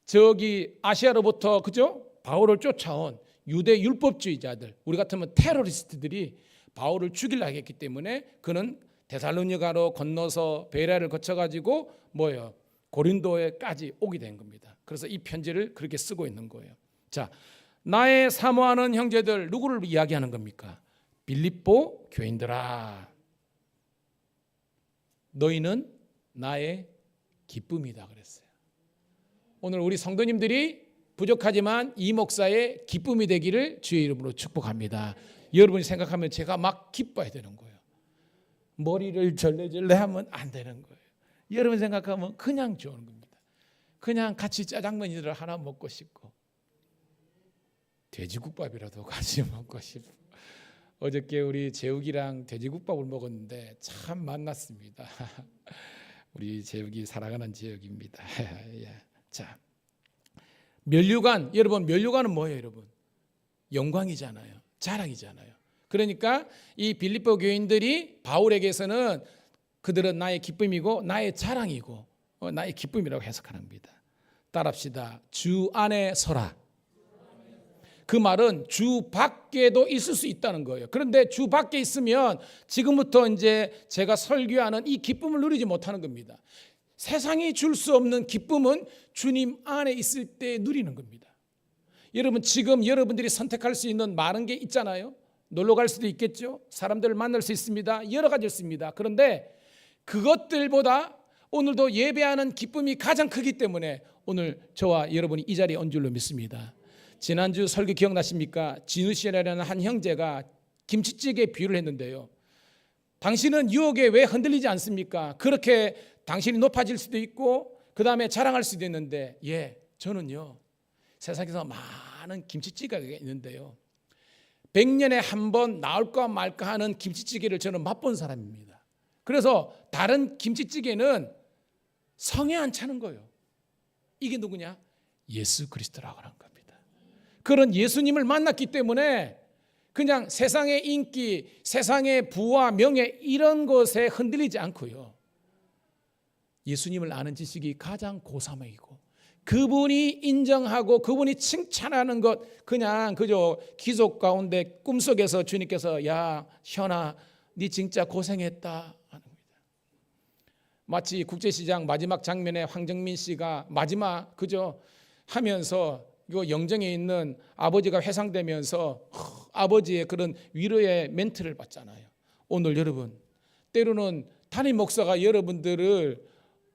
Speaker 1: 저기 아시아로부터 그죠? 바울을 쫓아온 유대 율법주의자들, 우리 같으면 테러리스트들이 바울을 죽이려 했기 때문에 그는 데살로니가로 건너서 베레아를 거쳐가지고 뭐예요? 고린도에까지 오게 된 겁니다. 그래서 이 편지를 그렇게 쓰고 있는 거예요. 자, 나의 사모하는 형제들, 누구를 이야기하는 겁니까? 빌립보 교인들아, 너희는 나의 기쁨이다 그랬어요. 오늘 우리 성도님들이 부족하지만 이 목사의 기쁨이 되기를 주의 이름으로 축복합니다. 여러분이 생각하면 제가 막 기뻐야 되는 거예요. 머리를 절레절레 하면 안 되는 거예요. 여러분 생각하면 그냥 좋은 겁니다. 그냥 같이 짜장면이를 하나 먹고 싶고 돼지국밥이라도 같이 먹고 싶고, 어저께 우리 재욱이랑 돼지국밥을 먹었는데 참 맛났습니다. 우리 재욱이 사랑하는 재욱입니다. 자, 면류관, 여러분 면류관은 뭐예요, 여러분? 영광이잖아요. 자랑이잖아요. 그러니까 이 빌립보 교인들이 바울에게서는 그들은 나의 기쁨이고 나의 자랑이고 나의 기쁨이라고 해석합니다. 따라합시다. 주 안에 서라. 그 말은 주 밖에도 있을 수 있다는 거예요. 그런데 주 밖에 있으면 지금부터 이제 제가 설교하는 이 기쁨을 누리지 못하는 겁니다. 세상이 줄 수 없는 기쁨은 주님 안에 있을 때 누리는 겁니다. 여러분, 지금 여러분들이 선택할 수 있는 많은 게 있잖아요. 놀러 갈 수도 있겠죠. 사람들을 만날 수 있습니다. 여러 가지 있습니다. 그런데 그것들보다 오늘도 예배하는 기쁨이 가장 크기 때문에 오늘 저와 여러분이 이 자리에 온 줄로 믿습니다. 지난주 설교 기억나십니까? 진우 씨라는 한 형제가 김치찌개 비유를 했는데요. 당신은 유혹에 왜 흔들리지 않습니까? 그렇게 당신이 높아질 수도 있고 그 다음에 자랑할 수도 있는데, 저는요 세상에서 많은 김치찌개가 있는데요, 100년에 한 번 나올까 말까 하는 김치찌개를 저는 맛본 사람입니다. 그래서 다른 김치찌개는 성에 안 차는 거예요. 이게 누구냐? 예수 그리스도라고 하는 겁니다. 그런 예수님을 만났기 때문에 그냥 세상의 인기, 세상의 부와 명예 이런 것에 흔들리지 않고요, 예수님을 아는 지식이 가장 고사목이고 그분이 인정하고 그분이 칭찬하는 것, 그냥 그저 기속 가운데 꿈속에서 주님께서 야 현아 네 진짜 고생했다 하는 겁니다. 마치 국제시장 마지막 장면에 황정민 씨가 마지막 그저 하면서 이 영정에 있는 아버지가 회상되면서 아버지의 그런 위로의 멘트를 받잖아요. 오늘 여러분, 때로는 담임 목사가 여러분들을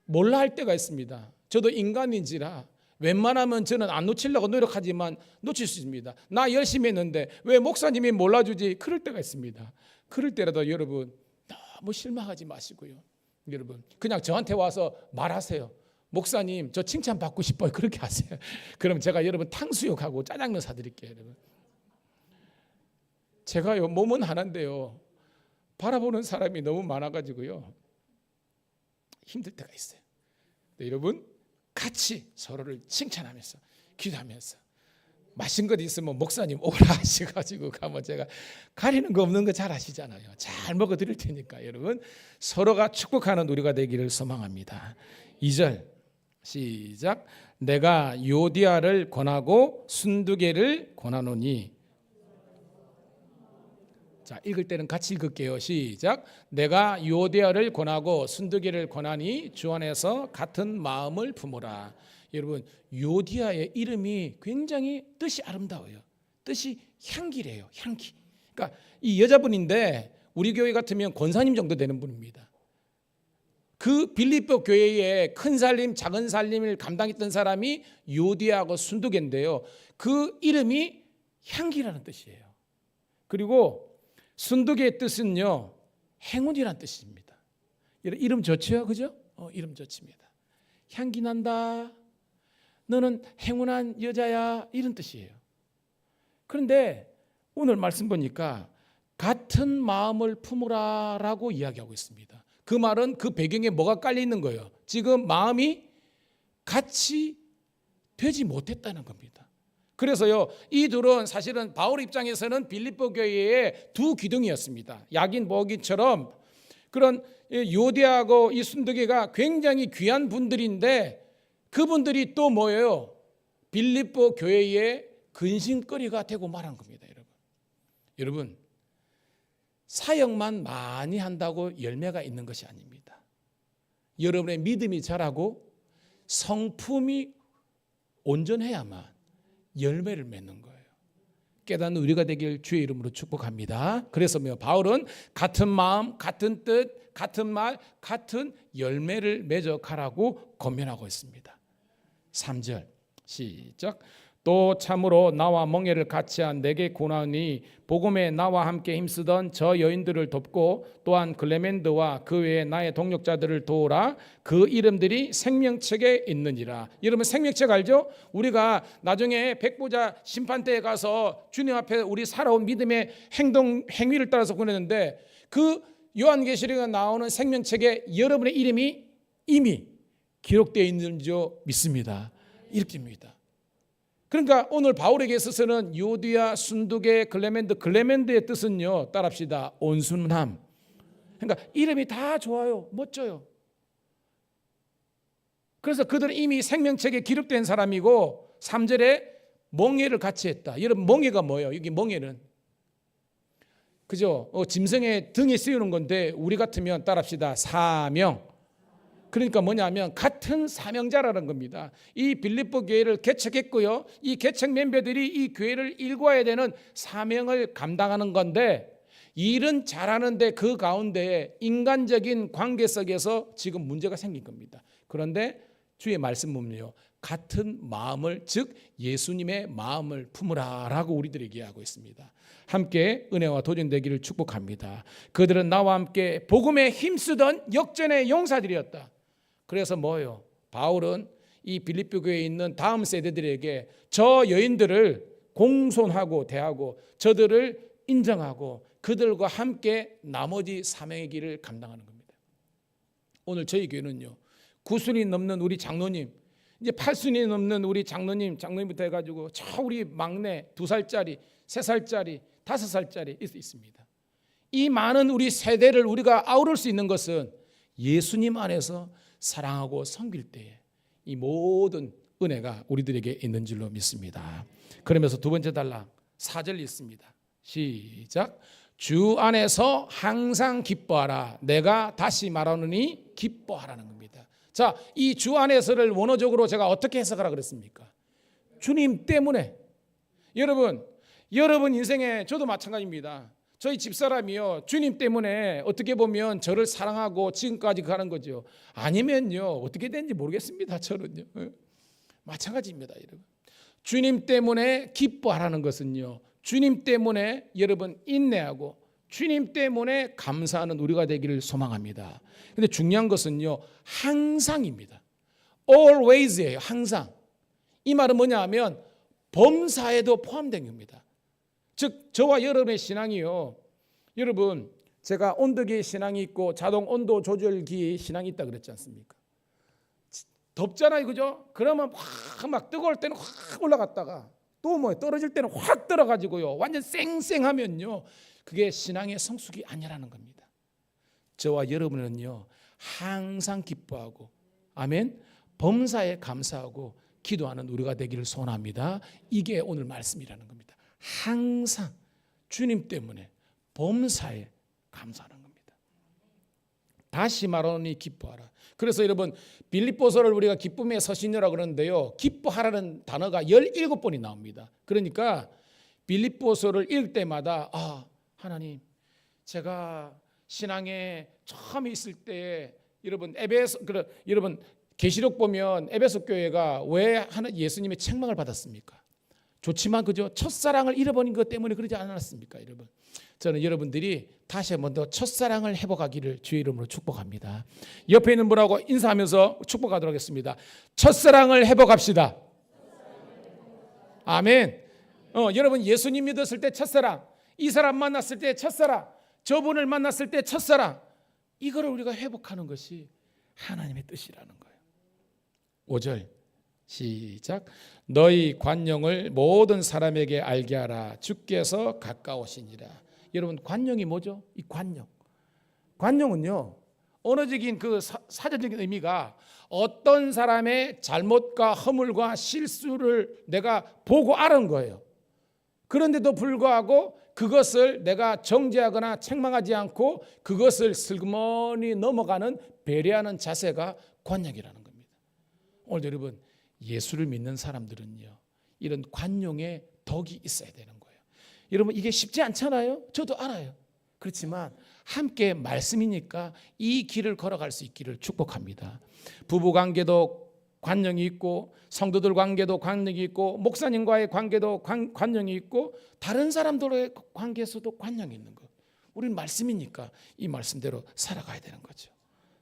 Speaker 1: 몰라 할 때가 있습니다. 저도 인간인지라 웬만하면 저는 안 놓치려고 노력하지만 놓칠 수 있습니다. 나 열심히 했는데 왜 목사님이 몰라주지? 그럴 때가 있습니다. 그럴 때라도 여러분 너무 실망하지 마시고요, 여러분 그냥 저한테 와서 말하세요. 목사님 저 칭찬 받고 싶어요. 그렇게 하세요. 그럼 제가 여러분 탕수육하고 짜장면 사드릴게요. 여러분 제가요 몸은 하나인데요 바라보는 사람이 너무 많아가지고요 힘들 때가 있어요. 여러분 같이 서로를 칭찬하면서 기도하면서 맛있는 것 있으면 목사님 오라 하셔가지고 가면 제가 가리는 거 없는 거 잘 아시잖아요. 잘 먹어 드릴 테니까 여러분 서로가 축복하는 우리가 되기를 소망합니다. 2절 시작. 내가 요디아를 권하고 순두개를 권하노니. 자, 읽을 때는 같이 읽을게요. 시작. 내가 요디아를 권하고 순두개를 권하니 주 안에서 같은 마음을 품으라. 여러분 요디아의 이름이 굉장히 뜻이 아름다워요. 뜻이 향기래요. 향기. 그러니까 이 여자분인데 우리 교회 같으면 권사님 정도 되는 분입니다. 그 빌립보 교회의 큰 살림 작은 살림을 감당했던 사람이 요디아하고 순두개인데요, 그 이름이 향기라는 뜻이에요. 그리고 순두개의 뜻은요 행운이라는 뜻입니다. 이름 좋죠, 그죠? 이름 좋습니다. 향기 난다, 너는 행운한 여자야, 이런 뜻이에요. 그런데 오늘 말씀 보니까 같은 마음을 품으라라고 이야기하고 있습니다. 그 말은 그 배경에 뭐가 깔려 있는 거예요? 지금 마음이 같이 되지 못했다는 겁니다. 그래서요 이 둘은 사실은 바울 입장에서는 빌립보 교회의 두 기둥이었습니다. 약인 보기처럼 그런 요디아하고 이 순두개가 굉장히 귀한 분들인데 그분들이 또 뭐예요? 빌립보 교회의 근심거리가 되고 말한 겁니다. 여러분 사역만 많이 한다고 열매가 있는 것이 아닙니다. 여러분의 믿음이 자라고 성품이 온전해야만 열매를 맺는 거예요. 깨닫는 우리가 되길 주의 이름으로 축복합니다. 그래서 바울은 같은 마음, 같은 뜻, 같은 말, 같은 열매를 맺어 가라고 권면하고 있습니다. 3절 시작. 또 참으로 나와 멍에를 같이 한 내게 고나니 복음에 나와 함께 힘쓰던 저 여인들을 돕고 또한 클레멘드와 그 외에 나의 동역자들을 도우라. 그 이름들이 생명책에 있느니라. 여러분 생명책 알죠? 우리가 나중에 백보자 심판대에 가서 주님 앞에 우리 살아온 믿음의 행위를 따라서 보내는데 그 요한계시록에 나오는 생명책에 여러분의 이름이 이미 기록되어 있는 줄 믿습니다. 이렇게입니다. 그러니까 오늘 바울에게 있어서는 요디아, 순두개, 클레멘드의 뜻은요 따라합시다. 온순함. 그러니까 이름이 다 좋아요. 멋져요. 그래서 그들은 이미 생명책에 기록된 사람이고 3절에 멍에를 같이 했다. 여러분 멍에가 뭐예요? 여기 멍에는 그죠? 짐승의 등에 씌우는 건데 우리 같으면 따라합시다. 사명. 그러니까 뭐냐면 같은 사명자라는 겁니다. 이 빌립보 교회를 개척했고요, 이 개척 멤버들이 이 교회를 일궈야 되는 사명을 감당하는 건데 일은 잘하는데 그 가운데 인간적인 관계 속에서 지금 문제가 생긴 겁니다. 그런데 주의 말씀 보면요, 같은 마음을, 즉 예수님의 마음을 품으라라고 우리들에게 얘기하고 있습니다. 함께 은혜와 도전되기를 축복합니다. 그들은 나와 함께 복음에 힘쓰던 역전의 용사들이었다. 그래서 뭐요? 바울은 이 빌립보 교회에 있는 다음 세대들에게 저 여인들을 공손하고 대하고 저들을 인정하고 그들과 함께 나머지 사명의 길을 감당하는 겁니다. 오늘 저희 교회는요, 9순이 넘는 우리 장로님, 이제 8순이 넘는 우리 장로님부터 해가지고 저 우리 막내 2살짜리, 3살짜리, 5살짜리 있습니다. 이 많은 우리 세대를 우리가 아우를 수 있는 것은 예수님 안에서 사랑하고 섬길 때에 이 모든 은혜가 우리들에게 있는 줄로 믿습니다. 그러면서 두 번째 단락 4절 있습니다. 시작. 주 안에서 항상 기뻐하라. 내가 다시 말하노니 기뻐하라는 겁니다. 자, 이 주 안에서를 원어적으로 제가 어떻게 해석하라 그랬습니까? 주님 때문에. 여러분 인생에 저도 마찬가지입니다. 저희 집사람이요, 주님 때문에 어떻게 보면 저를 사랑하고 지금까지 가는 거죠. 아니면요, 어떻게 되는지 모르겠습니다. 저는요, 마찬가지입니다. 여러분, 주님 때문에 기뻐하라는 것은요, 주님 때문에 여러분 인내하고 주님 때문에 감사하는 우리가 되기를 소망합니다. 근데 중요한 것은요, 항상입니다. always예요. 항상. 이 말은 뭐냐 하면 범사에도 포함된 겁니다. 즉 저와 여러분의 신앙이요, 여러분 제가 온도계 신앙이 있고 자동 온도 조절기 신앙이 있다 그랬지 않습니까? 덥잖아요, 그죠? 그러면 막 뜨거울 때는 확 올라갔다가 또 뭐 떨어질 때는 확 떨어가지고요, 완전 쌩쌩하면요, 그게 신앙의 성숙이 아니라는 겁니다. 저와 여러분은요, 항상 기뻐하고 아멘, 범사에 감사하고 기도하는 우리가 되기를 소원합니다. 이게 오늘 말씀이라는 겁니다. 항상 주님 때문에 범사에 감사하는 겁니다. 다시 말하노니 기뻐하라. 그래서 여러분 빌립보서를 우리가 기쁨의 서신이라고 그러는데요, 기뻐하라는 단어가 17번이 나옵니다. 그러니까 빌립보서를 읽을 때마다 하나님, 제가 신앙에 처음에 있을 때 여러분 여러분 계시록 보면 에베소 교회가 왜 예수님의 책망을 받았습니까? 좋지만 그죠? 첫사랑을 잃어버린 것 때문에 그러지 않았습니까? 여러분, 저는 여러분들이 다시 한번 더 첫사랑을 회복하기를 주의 이름으로 축복합니다. 옆에 있는 분하고 인사하면서 축복하도록 하겠습니다. 첫사랑을 회복합시다. 아멘. 여러분 예수님 믿었을 때 첫사랑, 이 사람 만났을 때 첫사랑, 저분을 만났을 때 첫사랑, 이거를 우리가 회복하는 것이 하나님의 뜻이라는 거예요. 5절 시작. 너희 관용을 모든 사람에게 알게 하라. 주께서 가까우시니라. 여러분 관용이 뭐죠? 이 관용은요, 언어적인 그 사전적인 의미가 어떤 사람의 잘못과 허물과 실수를 내가 보고 알은 거예요. 그런데도 불구하고 그것을 내가 정죄하거나 책망하지 않고 그것을 슬그머니 넘어가는 배려하는 자세가 관용이라는 겁니다. 오늘 여러분 예수를 믿는 사람들은요, 이런 관용의 덕이 있어야 되는 거예요. 여러분 이게 쉽지 않잖아요. 저도 알아요. 그렇지만 함께 말씀이니까 이 길을 걸어갈 수 있기를 축복합니다. 부부 관계도 관용이 있고, 성도들 관계도 관용이 있고, 목사님과의 관계도 관용이 있고, 다른 사람들의 관계에서도 관용이 있는 것. 우리는 말씀이니까 이 말씀대로 살아가야 되는 거죠.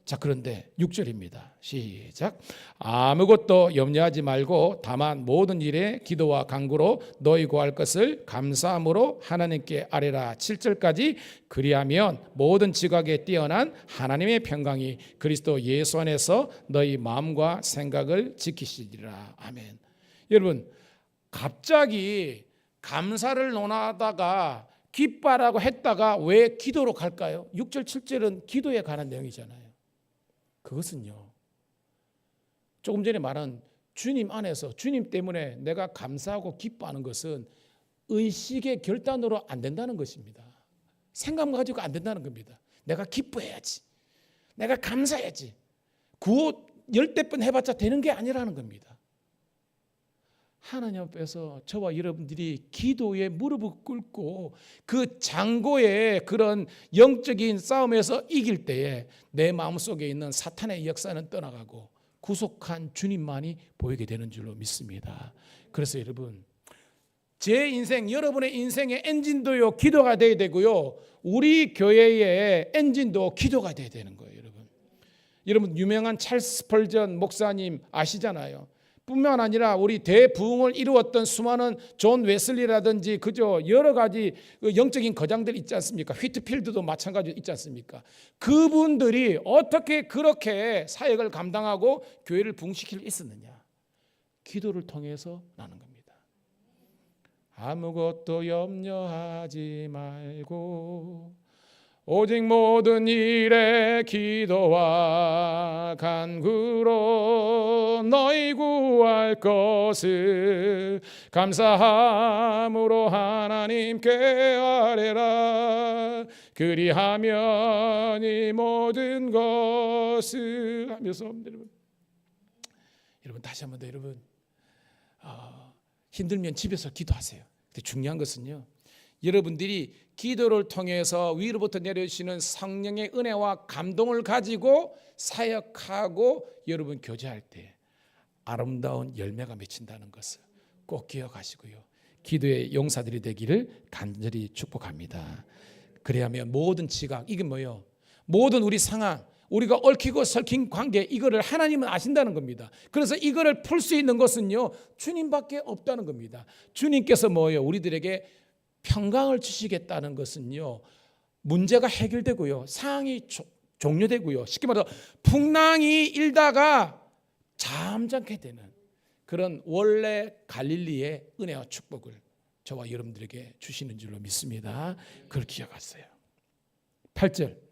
Speaker 1: 자, 그런데 6절입니다. 시작. 아무것도 염려하지 말고 다만 모든 일에 기도와 간구로 너희 구할 것을 감사함으로 하나님께 아뢰라. 7절까지. 그리하면 모든 지각에 뛰어난 하나님의 평강이 그리스도 예수 안에서 너희 마음과 생각을 지키시리라. 아멘. 여러분 갑자기 감사를 논하다가 기뻐하라고 했다가 왜 기도로 갈까요? 6절 7절은 기도에 관한 내용이잖아요. 그것은요, 조금 전에 말한 주님 안에서 주님 때문에 내가 감사하고 기뻐하는 것은 의식의 결단으로 안 된다는 것입니다. 생각 가지고 안 된다는 겁니다. 내가 기뻐해야지, 내가 감사해야지, 구호 10대 번 해봤자 되는 게 아니라는 겁니다. 하나님 앞에서 저와 여러분들이 기도에 무릎을 꿇고 그 장고의 그런 영적인 싸움에서 이길 때에 내 마음속에 있는 사탄의 역사는 떠나가고 구속한 주님만이 보이게 되는 줄로 믿습니다. 그래서 여러분, 제 인생, 여러분의 인생의 엔진도요 기도가 돼야 되고요, 우리 교회의 엔진도 기도가 돼야 되는 거예요. 여러분 유명한 찰스 스펄전 목사님 아시잖아요. 뿐만 아니라 우리 대부흥을 이루었던 수많은 존 웨슬리라든지 그저 여러 가지 영적인 거장들 있지 않습니까? 휘트필드도 마찬가지로 있지 않습니까? 그분들이 어떻게 그렇게 사역을 감당하고 교회를 부흥시킬 수 있었느냐? 기도를 통해서 나는 겁니다. 아무것도 염려하지 말고 오직 모든 일에 기도와 간구로 너희 구할 것을 감사함으로 하나님께 아뢰라. 그리하면 이 모든 것을 하면서 여러분 다시 한번 더 여러분 힘들면 집에서 기도하세요. 근데 중요한 것은요, 여러분들이 기도를 통해서 위로부터 내려주시는 성령의 은혜와 감동을 가지고 사역하고 여러분 교제할 때 아름다운 열매가 맺힌다는 것을 꼭 기억하시고요, 기도의 용사들이 되기를 간절히 축복합니다. 그래야면 모든 지각, 이게 뭐예요? 모든 우리 상황, 우리가 얽히고 설킨 관계, 이거를 하나님은 아신다는 겁니다. 그래서 이거를 풀 수 있는 것은요 주님밖에 없다는 겁니다. 주님께서 뭐예요? 우리들에게 평강을 주시겠다는 것은요 문제가 해결되고요, 상황이 종료되고요, 쉽게 말해서 풍랑이 일다가 잠잠게 되는 그런 원래 갈릴리의 은혜와 축복을 저와 여러분들에게 주시는 줄로 믿습니다. 그걸 기억하세요. 8절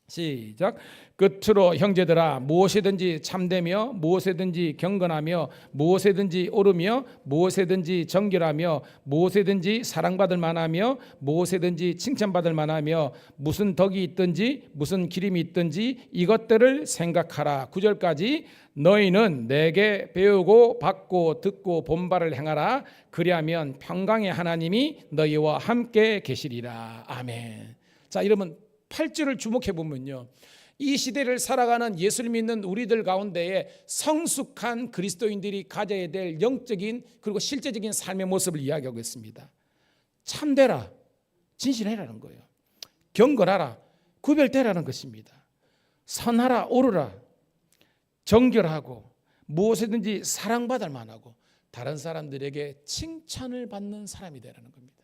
Speaker 1: 시작. 끝으로 형제들아, 무엇이든지 참되며 무엇이든지 경건하며 무엇이든지 옳으며 무엇이든지 정결하며 무엇이든지 사랑받을 만하며 무엇이든지 칭찬받을 만하며 무슨 덕이 있든지 무슨 기림이 있든지 이것들을 생각하라. 9절까지 너희는 내게 배우고 받고 듣고 본바를 행하라. 그리하면 평강의 하나님이 너희와 함께 계시리라. 아멘. 자, 여러분 8절을 주목해 보면요, 이 시대를 살아가는 예수를 믿는 우리들 가운데에 성숙한 그리스도인들이 가져야 될 영적인 그리고 실제적인 삶의 모습을 이야기하고 있습니다. 참되라, 진실해라는 거예요. 경건하라, 구별되라는 것입니다. 선하라, 오르라, 정결하고 무엇이든지 사랑받을 만하고 다른 사람들에게 칭찬을 받는 사람이 되라는 겁니다.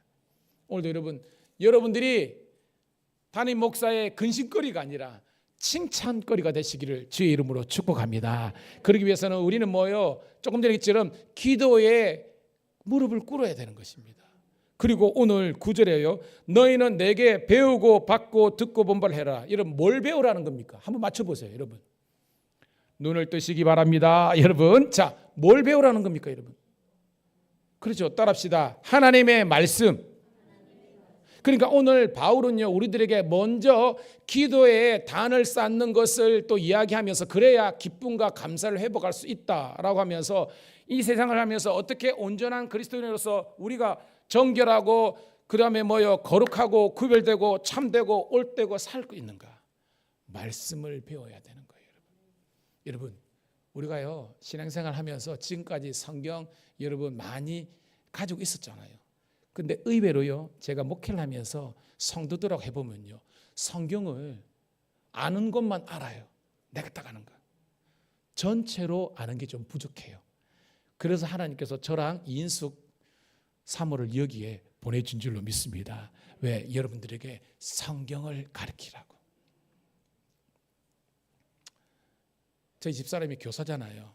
Speaker 1: 오늘도 여러분들이 담임 목사의 근심거리가 아니라 칭찬거리가 되시기를 주의 이름으로 축복합니다. 그러기 위해서는 우리는 뭐요? 조금 전에 했처럼 기도에 무릎을 꿇어야 되는 것입니다. 그리고 오늘 9절에요. 너희는 내게 배우고 받고 듣고 본바를 해라. 여러분 뭘 배우라는 겁니까? 한번 맞춰보세요. 여러분 눈을 뜨시기 바랍니다. 여러분 자, 뭘 배우라는 겁니까? 여러분 그렇죠. 따라합시다. 하나님의 말씀. 그러니까 오늘 바울은요 우리들에게 먼저 기도에 단을 쌓는 것을 또 이야기하면서 그래야 기쁨과 감사를 회복할 수 있다라고 하면서 이 세상을 하면서 어떻게 온전한 그리스도인으로서 우리가 정결하고 그다음에 거룩하고 구별되고 참되고 옳되고 살 수 있는가, 말씀을 배워야 되는 거예요. 여러분 우리가요 신앙생활 하면서 지금까지 성경 여러분 많이 가지고 있었잖아요. 근데 의외로요 제가 목회를 하면서 성도들하고 해보면요 성경을 아는 것만 알아요. 내가 딱 아는 거 전체로 아는 게 좀 부족해요. 그래서 하나님께서 저랑 이인숙 사모를 여기에 보내준 줄로 믿습니다. 왜? 여러분들에게 성경을 가르치라고. 저희 집사람이 교사잖아요.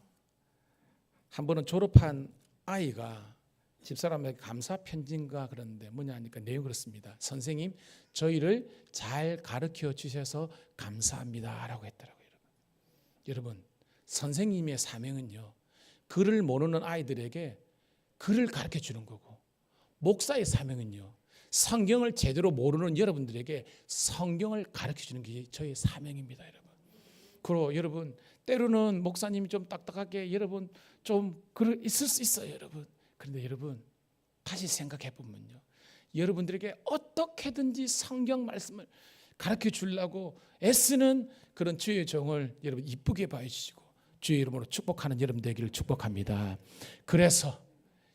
Speaker 1: 한 번은 졸업한 아이가 집사람에게 감사 편지인가 그러는데 뭐냐 하니까 내용이 그렇습니다. 선생님 저희를 잘 가르쳐 주셔서 감사합니다 라고 했더라고요. 여러분 선생님의 사명은요 글을 모르는 아이들에게 글을 가르쳐 주는 거고, 목사의 사명은요 성경을 제대로 모르는 여러분들에게 성경을 가르쳐 주는 게 저의 사명입니다. 여러분 그리고 여러분 때로는 목사님이 좀 딱딱하게 여러분 좀 있을 수 있어요. 여러분 그런데 여러분 다시 생각해 보면요, 여러분들에게 어떻게든지 성경 말씀을 가르쳐 주려고 애쓰는 그런 주의 종을 여러분 이쁘게 봐주시고 주의 이름으로 축복하는 여러분 되기를 축복합니다. 그래서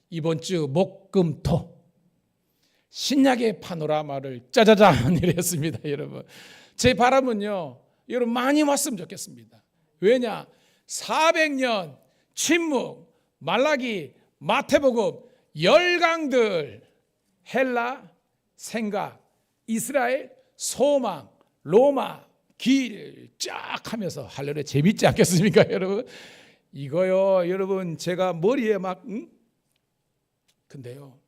Speaker 1: 이번 주 목금토 신약의 파노라마를 짜자잔 이랬습니다. 여러분 제 바람은요, 여러분 많이 왔으면 좋겠습니다. 왜냐, 400년 침묵, 말라기, 마태복음, 열강들, 헬라, 생각, 이스라엘, 소망, 로마, 길 쫙 하면서 할렐루야 재밌지 않겠습니까? 여러분 이거요, 여러분 제가 머리에 막 근데요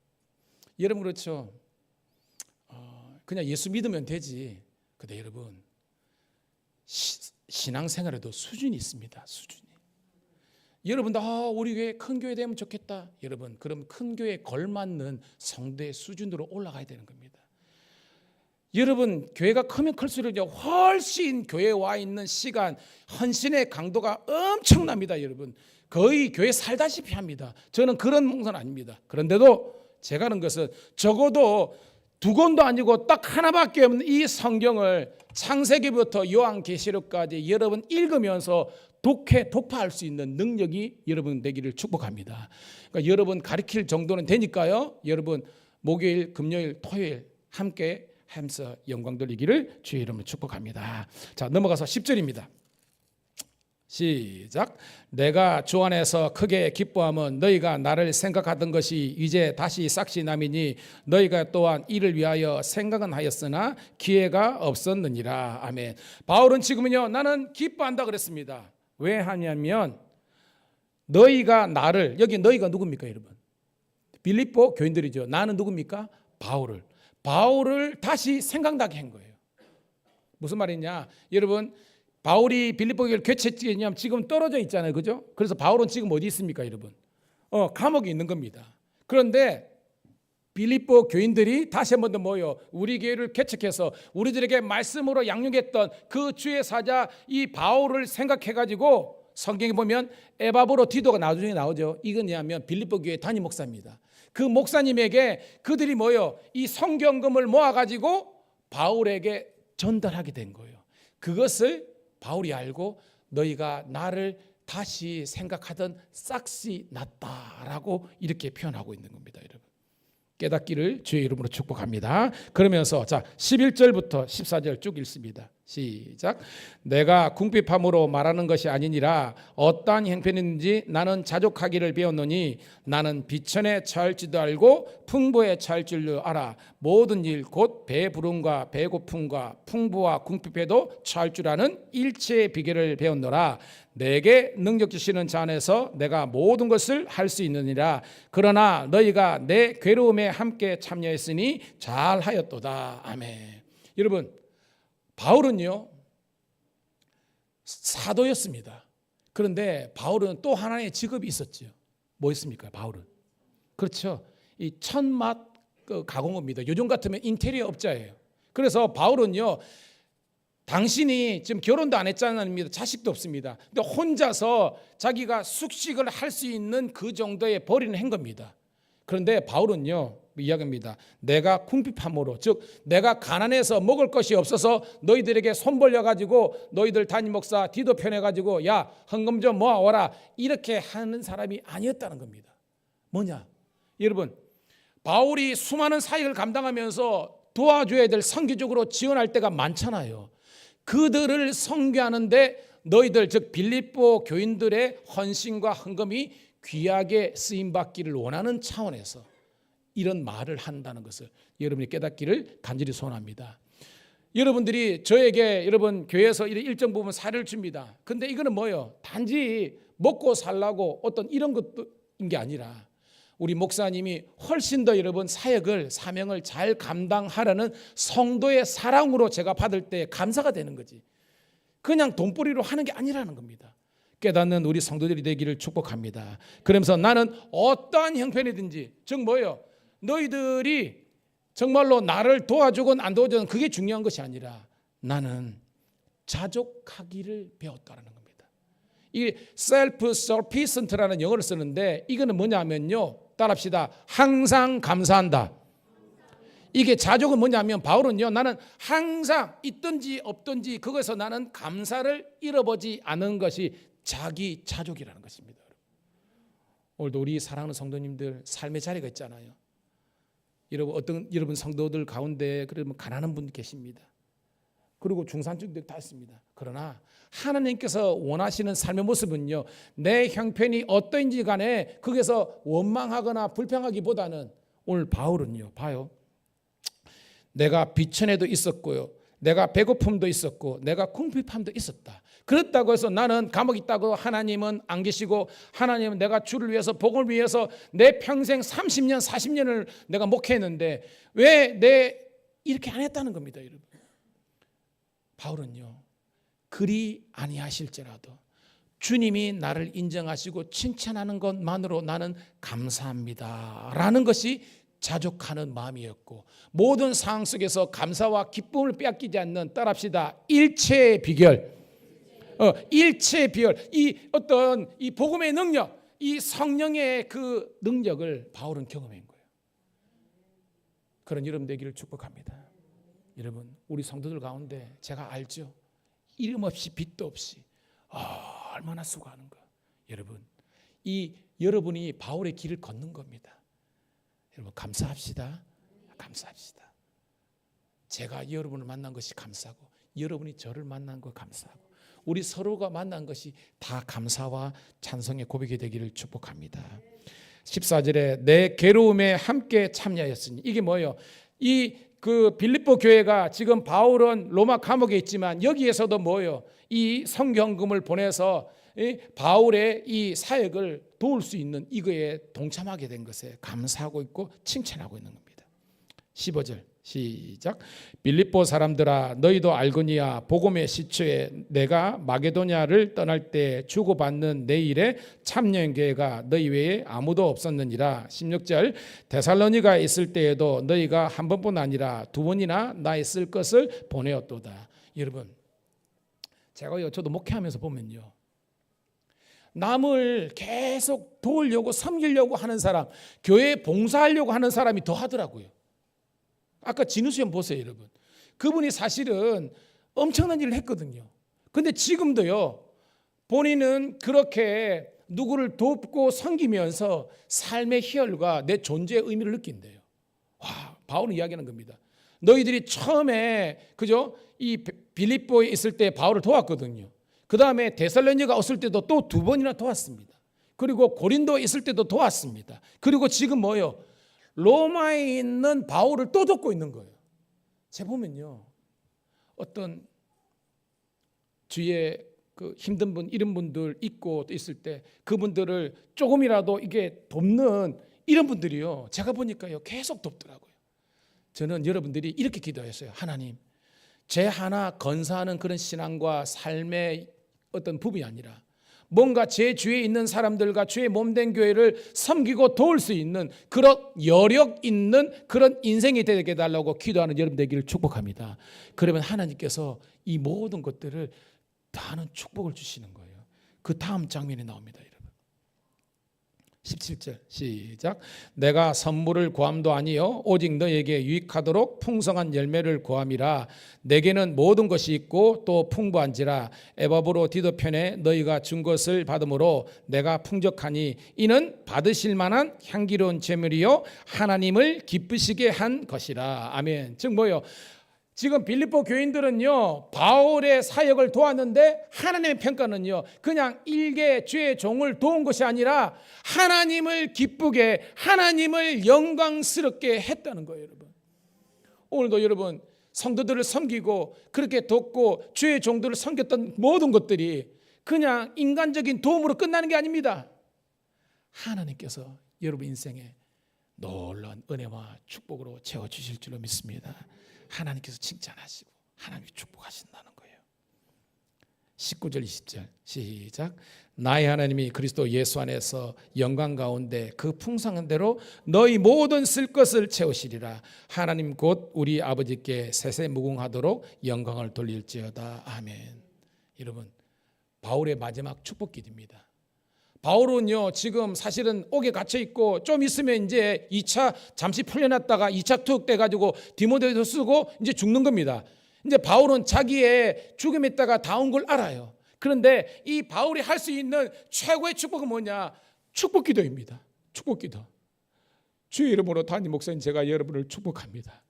Speaker 1: 여러분 그렇죠, 그냥 예수 믿으면 되지. 근데 여러분 신앙생활에도 수준이 있습니다. 수준이. 여러분 우리 교회 큰 교회 되면 좋겠다. 여러분 그럼 큰 교회에 걸맞는 성도의 수준으로 올라가야 되는 겁니다. 여러분 교회가 크면 클수록 훨씬 교회에 와 있는 시간, 헌신의 강도가 엄청납니다. 여러분 거의 교회 살다시피 합니다. 저는 그런 목사는 아닙니다. 그런데도 제가 하는 것은 적어도 두 권도 아니고 딱 하나밖에 없는 이 성경을 창세기부터 요한계시록까지 여러분 읽으면서 독파할 수 있는 능력이 여러분 되기를 축복합니다. 그러니까 여러분 가르칠 정도는 되니까요, 여러분 목요일, 금요일, 토요일 함께 하면서 영광 돌리기를 주의 이름으로 축복합니다. 자, 넘어가서 10절입니다. 시작. 내가 주 안에서 크게 기뻐함은 너희가 나를 생각하던 것이 이제 다시 싹시 남이니 너희가 또한 이를 위하여 생각은 하였으나 기회가 없었느니라. 아멘. 바울은 지금은요, 나는 기뻐한다 그랬습니다. 왜 하냐면 너희가 나를, 여기 너희가 누굽니까 여러분? 빌립보 교인들이죠. 나는 누굽니까? 바울을 다시 생각나게 한 거예요. 무슨 말이냐? 여러분 바울이 빌립보 교회를 개최했냐면 지금 떨어져 있잖아요. 그죠? 그래서 바울은 지금 어디 있습니까 여러분? 감옥에 있는 겁니다. 그런데 빌립보 교인들이 다시 한 번 더 모여 우리 교회를 개척해서 우리들에게 말씀으로 양육했던 그 주의 사자 이 바울을 생각해가지고 성경에 보면 에바브로 디도가 나중에 나오죠. 이건 뭐냐면 빌립보 교회 담임 목사입니다. 그 목사님에게 그들이 모여 이 성경금을 모아가지고 바울에게 전달하게 된 거예요. 그것을 바울이 알고 너희가 나를 다시 생각하던 싹시 났다라고 이렇게 표현하고 있는 겁니다. 여러분 깨닫기를 주의 이름으로 축복합니다. 그러면서 자 11절부터 14절 쭉 읽습니다. 시작. 내가 궁핍함으로 말하는 것이 아니니라 어떠한 형편인지 나는 자족하기를 배웠노니 나는 비천에 처할 줄도 알고 풍부에 처할 줄도 알아. 모든 일 곧 배부름과 배고픔과 풍부와 궁핍에도 처할 줄 아는 일체의 비결을 배웠노라. 내게 능력 주시는 자 안에서 내가 모든 것을 할 수 있느니라. 그러나 너희가 내 괴로움에 함께 참여했으니 잘하였도다. 아멘. 여러분 바울은요 사도였습니다. 그런데 바울은 또 하나의 직업이 있었죠. 뭐였습니까? 바울은 그렇죠, 이 천맛 가공업입니다. 요즘 같으면 인테리어 업자예요. 그래서 바울은요 당신이 지금 결혼도 안 했잖아요. 자식도 없습니다. 근데 혼자서 자기가 숙식을 할 수 있는 그 정도의 벌이는 한 겁니다. 그런데 바울은요 이야기합니다. 내가 궁핍함으로, 즉 내가 가난해서 먹을 것이 없어서 너희들에게 손 벌려가지고 너희들 담임 목사 디도 편해가지고 야 헌금 좀 모아와라 이렇게 하는 사람이 아니었다는 겁니다. 뭐냐 여러분, 바울이 수많은 사역을 감당하면서 도와줘야 될 선교적으로 지원할 때가 많잖아요. 그들을 선교하는데 너희들 즉 빌립보 교인들의 헌신과 헌금이 귀하게 쓰임받기를 원하는 차원에서 이런 말을 한다는 것을 여러분이 깨닫기를 간절히 소원합니다. 여러분들이 저에게 여러분 교회에서 일정 부분 사례를 줍니다. 근데 이거는 뭐예요? 단지 먹고 살라고 어떤 이런 것인 게 아니라 우리 목사님이 훨씬 더 여러분 사역을 사명을 잘 감당하라는 성도의 사랑으로 제가 받을 때 감사가 되는 거지, 그냥 돈벌이로 하는 게 아니라는 겁니다. 깨닫는 우리 성도들이 되기를 축복합니다. 그러면서 나는 어떠한 형편이든지, 즉 뭐예요? 너희들이 정말로 나를 도와주건 안 도와주건 그게 중요한 것이 아니라 나는 자족하기를 배웠다라는 겁니다. 이 self-sufficient라는 영어를 쓰는데 이거는 뭐냐면요, 따라합시다. 항상 감사한다. 이게 자족은 뭐냐면 바울은요, 나는 항상 있든지 없든지 그것에서 나는 감사를 잃어보지 않은 것이 자기 자족이라는 것입니다. 오늘도 우리 사랑하는 성도님들 삶의 자리가 있잖아요. 여러분 성도들 가운데 그러면 가난한 분 계십니다. 그리고 중산층들 다 있습니다. 그러나 하나님께서 원하시는 삶의 모습은요, 내 형편이 어떠인지 간에 거기서 원망하거나 불평하기보다는 오늘 바울은요, 봐요. 내가 비천에도 있었고요, 내가 배고픔도 있었고, 내가 궁핍함도 있었다. 그렇다고 해서 나는 감옥에 있다고 하나님은 안 계시고, 하나님은 내가 주를 위해서 복음을 위해서 내 평생 30년 40년을 내가 목회했는데 왜 내 이렇게 안 했다는 겁니다. 여러분, 바울은요, 그리 아니하실지라도 주님이 나를 인정하시고 칭찬하는 것만으로 나는 감사합니다 라는 것이 자족하는 마음이었고, 모든 상황 속에서 감사와 기쁨을 빼앗기지 않는, 따라합시다, 일체의 비결, 일체의 비결, 이 어떤 이 복음의 능력, 이 성령의 그 능력을 바울은 경험한 거예요. 그런 여러분 되기를 축복합니다. 여러분, 우리 성도들 가운데 제가 알죠, 이름 없이 빚도 없이 얼마나 수고하는가. 여러분, 이 여러분이 바울의 길을 걷는 겁니다. 여러분, 감사합시다. 감사합시다. 제가 여러분을 만난 것이 감사하고, 여러분이 저를 만난 거 감사하고, 우리 서로가 만난 것이 다 감사와 찬송의 고백이 되기를 축복합니다. 14절에 내 괴로움에 함께 참여하였으니, 이게 뭐예요? 그 빌립보 교회가 지금 바울은 로마 감옥에 있지만 여기에서도 뭐예요? 이 성경금을 보내서 바울의 이 사역을 도울 수 있는 이거에 동참하게 된 것에 감사하고 있고 칭찬하고 있는 겁니다. 15절 시작. 빌립보 사람들아, 너희도 알거니와 복음의 시초에 내가 마게도냐를 떠날 때 주고받는 내 일에 참여한 교회가 너희 외에 아무도 없었느니라. 16절 데살로니가에 있을 때에도 너희가 한 번뿐 아니라 두 번이나 나 있을 것을 보내었도다. 여러분, 제가요, 저도 목회하면서 보면요, 남을 계속 도우려고 섬기려고 하는 사람, 교회에 봉사하려고 하는 사람이 더 하더라고요. 아까 진우수형 보세요, 여러분. 그분이 사실은 엄청난 일을 했거든요. 근데 지금도요, 본인은 그렇게 누구를 돕고 섬기면서 삶의 희열과 내 존재의 의미를 느낀대요. 와, 바울은 이야기하는 겁니다. 너희들이 처음에 그죠? 이 빌립보에 있을 때 바울을 도왔거든요. 그 다음에 데살로니가 왔을 때도 또 두 번이나 도왔습니다. 그리고 고린도에 있을 때도 도왔습니다. 그리고 지금 뭐요? 로마에 있는 바울을 또 돕고 있는 거예요. 제가 보면요, 어떤 주위에 그 힘든 분, 이런 분들 있고 또 있을 때 그분들을 조금이라도 이게 돕는 이런 분들이요, 제가 보니까요, 계속 돕더라고요. 저는 여러분들이 이렇게 기도했어요. 하나님, 제 하나 건사하는 그런 신앙과 삶의 어떤 부분이 아니라 뭔가 제 주위에 있는 사람들과 주의 몸된 교회를 섬기고 도울 수 있는 그런 여력 있는 그런 인생이 되게 해달라고 기도하는 여러분 되기를 축복합니다. 그러면 하나님께서 이 모든 것들을 다하는 축복을 주시는 거예요. 그 다음 장면이 나옵니다, 여러분. 17절 시작. 내가 선물을 구함도 아니요 오직 너에게 유익하도록 풍성한 열매를 구함이라. 내게는 모든 것이 있고 또 풍부한지라. 에바브로 디도 편에 너희가 준 것을 받음으로 내가 풍족하니 이는 받으실 만한 향기로운 제물이요 하나님을 기쁘시게 한 것이라. 아멘. 즉 뭐요? 지금 빌립보 교인들은요, 바울의 사역을 도왔는데 하나님의 평가는요, 그냥 일개 주의 종을 도운 것이 아니라 하나님을 기쁘게, 하나님을 영광스럽게 했다는 거예요, 여러분. 오늘도 여러분 성도들을 섬기고 그렇게 돕고 주의 종들을 섬겼던 모든 것들이 그냥 인간적인 도움으로 끝나는 게 아닙니다. 하나님께서 여러분 인생에 놀라운 은혜와 축복으로 채워주실 줄로 믿습니다. 하나님께서 칭찬하시고 하나님이 축복하신다는 거예요. 19절 20절 시작. 나의 하나님이 그리스도 예수 안에서 영광 가운데 그 풍성한 대로 너희 모든 쓸 것을 채우시리라. 하나님 곧 우리 아버지께 세세무궁하도록 영광을 돌릴지어다. 아멘. 여러분, 바울의 마지막 축복 기도입니다. 바울은요 지금 사실은 옥에 갇혀 있고 좀 있으면 이제 2차 잠시 풀려났다가 2차 투옥 돼가지고 디모데도 쓰고 이제 죽는 겁니다. 이제 바울은 자기의 죽음에 있다가 다 온 걸 알아요. 그런데 이 바울이 할 수 있는 최고의 축복은 뭐냐? 축복 기도입니다. 축복 기도. 주의 이름으로 담임 목사님 제가 여러분을 축복합니다.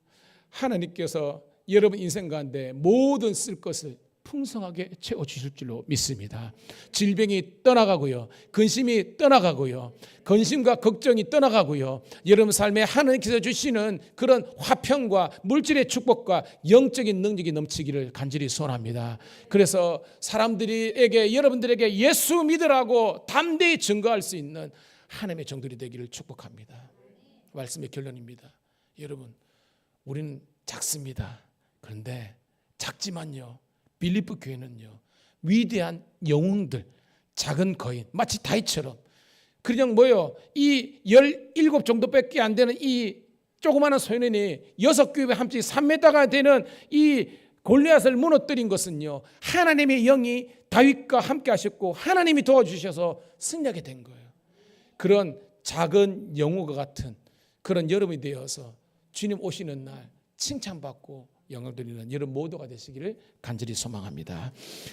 Speaker 1: 하나님께서 여러분 인생 가운데 모든 쓸 것을 풍성하게 채워주실 줄로 믿습니다. 질병이 떠나가고요, 근심이 떠나가고요, 근심과 걱정이 떠나가고요, 여러분 삶에 하나님께서 주시는 그런 화평과 물질의 축복과 영적인 능력이 넘치기를 간절히 소원합니다. 그래서 사람들에게 여러분들에게 예수 믿으라고 담대히 증거할 수 있는 하나님의 정들이 되기를 축복합니다. 말씀의 결론입니다. 여러분, 우리는 작습니다. 그런데 작지만요, 빌립보 교회는요 위대한 영웅들, 작은 거인, 마치 다윗처럼 그냥 이 17 정도밖에 안 되는 이 조그마한 소년이 6교회 함께 3m가 되는 이 골리앗을 무너뜨린 것은요 하나님의 영이 다윗과 함께 하셨고 하나님이 도와주셔서 승리하게 된 거예요. 그런 작은 영웅과 같은 그런 여러분이 되어서 주님 오시는 날 칭찬받고 영광 드리는 여러분 모두가 되시기를 간절히 소망합니다.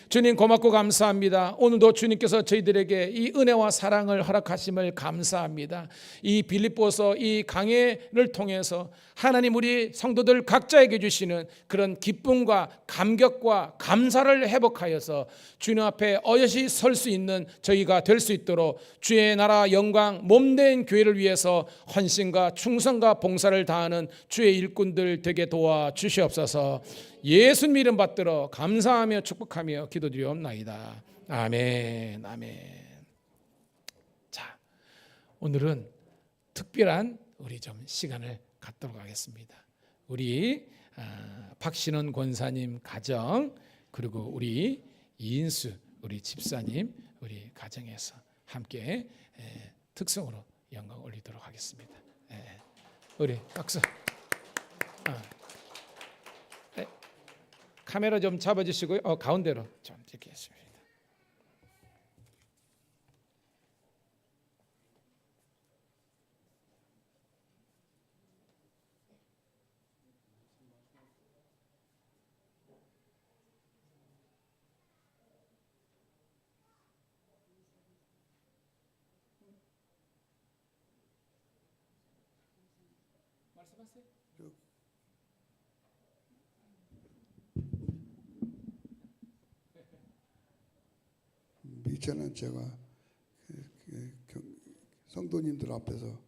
Speaker 1: 주님 고맙고 감사합니다. 오늘도 주님께서 저희들에게 이 은혜와 사랑을 허락하심을 감사합니다. 이 빌립보서 이 강해를 통해서 하나님 우리 성도들 각자에게 주시는 그런 기쁨과 감격과 감사를 회복하여서 주님 앞에 어여시 설 수 있는 저희가 될 수 있도록 주의 나라 영광 몸된 교회를 위해서 헌신과 충성과 봉사를 다하는 주의 일꾼들 되게 도와 주시옵소서. 예수님 이름 받들어 감사하며 축복하며 기도드리옵나이다. 아멘. 아멘. 자, 오늘은 특별한 우리 좀 시간을 갖도록 하겠습니다. 우리 박신원 권사님 가정 그리고 우리 이인수 우리 집사님 우리 가정에서 함께 특성으로 영광 올리도록 하겠습니다. 우리 박수. 카메라 좀 잡아주시고요. 가운데로 좀 이렇게 했습니다. 말씀하세요.
Speaker 3: 이전에 제가 성도님들 앞에서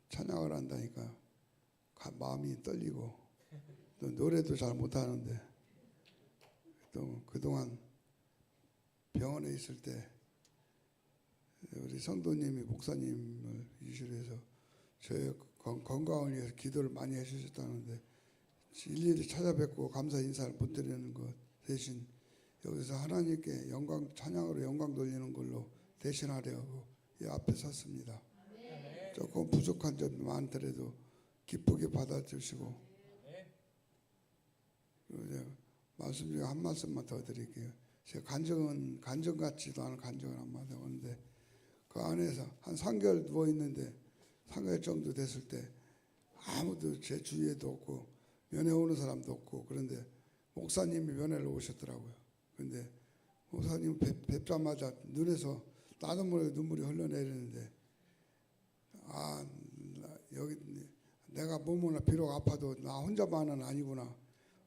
Speaker 3: 찬양을 한다니까 마음이 떨리고 또 노래도 잘 못하는데 또 그동안 병원에 있을 때 우리 성도님이 목사님을 이슈로 해서 저의 건강을 위해서 기도를 많이 해주셨다는데 일일이 찾아뵙고 감사 인사를 못 드리는 것 대신 여기서 하나님께 영광 찬양으로 영광 돌리는 걸로 대신하려고 이 앞에 섰습니다. 조금 부족한 점이 많더라도 기쁘게 받아주시고 말씀 중에 한 말씀만 더 드릴게요. 제가 간증 같지도 않은 간증을 한마디 하는데 그 안에서 한 3개월 누워 있는데 3개월 정도 됐을 때 아무도 제 주위에도 없고 면회 오는 사람도 없고 그런데 목사님이 면회를 오셨더라고요. 근데 목사님 뵙자마자 눈에서 나도 모르게 눈물이 흘러내리는데 여기 내가 몸은 비록 아파도 나 혼자만은 아니구나.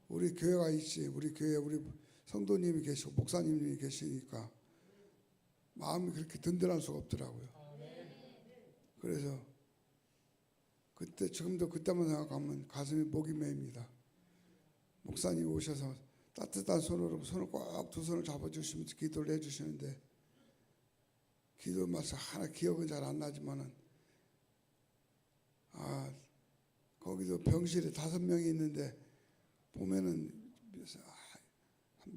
Speaker 3: 우리 교회가 있지. 우리 교회에 우리 성도님이 계시고 목사님이 계시니까 마음이 그렇게 든든할 수가 없더라고요. 그래서 그때 지금도 그때만 생각하면 가슴이 목이 메입니다. 목사님이 오셔서 따뜻한 손을 꼭 두 손을 잡아주시면서 기도를 해주시는데 기도 말씀 하나 기억은 잘 안 나지만은 거기도 병실에 5명이 있는데 보면은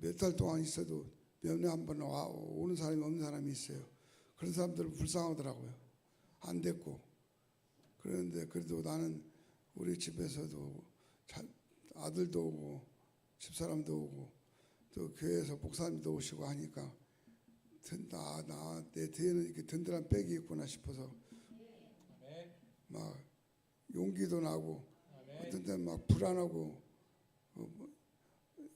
Speaker 3: 몇 달 동안 있어도 면회 한번 오는 사람이 없는 사람이 있어요. 그런 사람들은 불쌍하더라고요. 안 됐고 그런데 그래도 나는 우리 집에서도 아들도 오고 집사람도 오고 또 교회에서 목사님도 오시고 하니까 내 뒤에는 이렇게 든든한 백이 있구나 싶어서 막 용기도 나고 어떤 때는 막 불안하고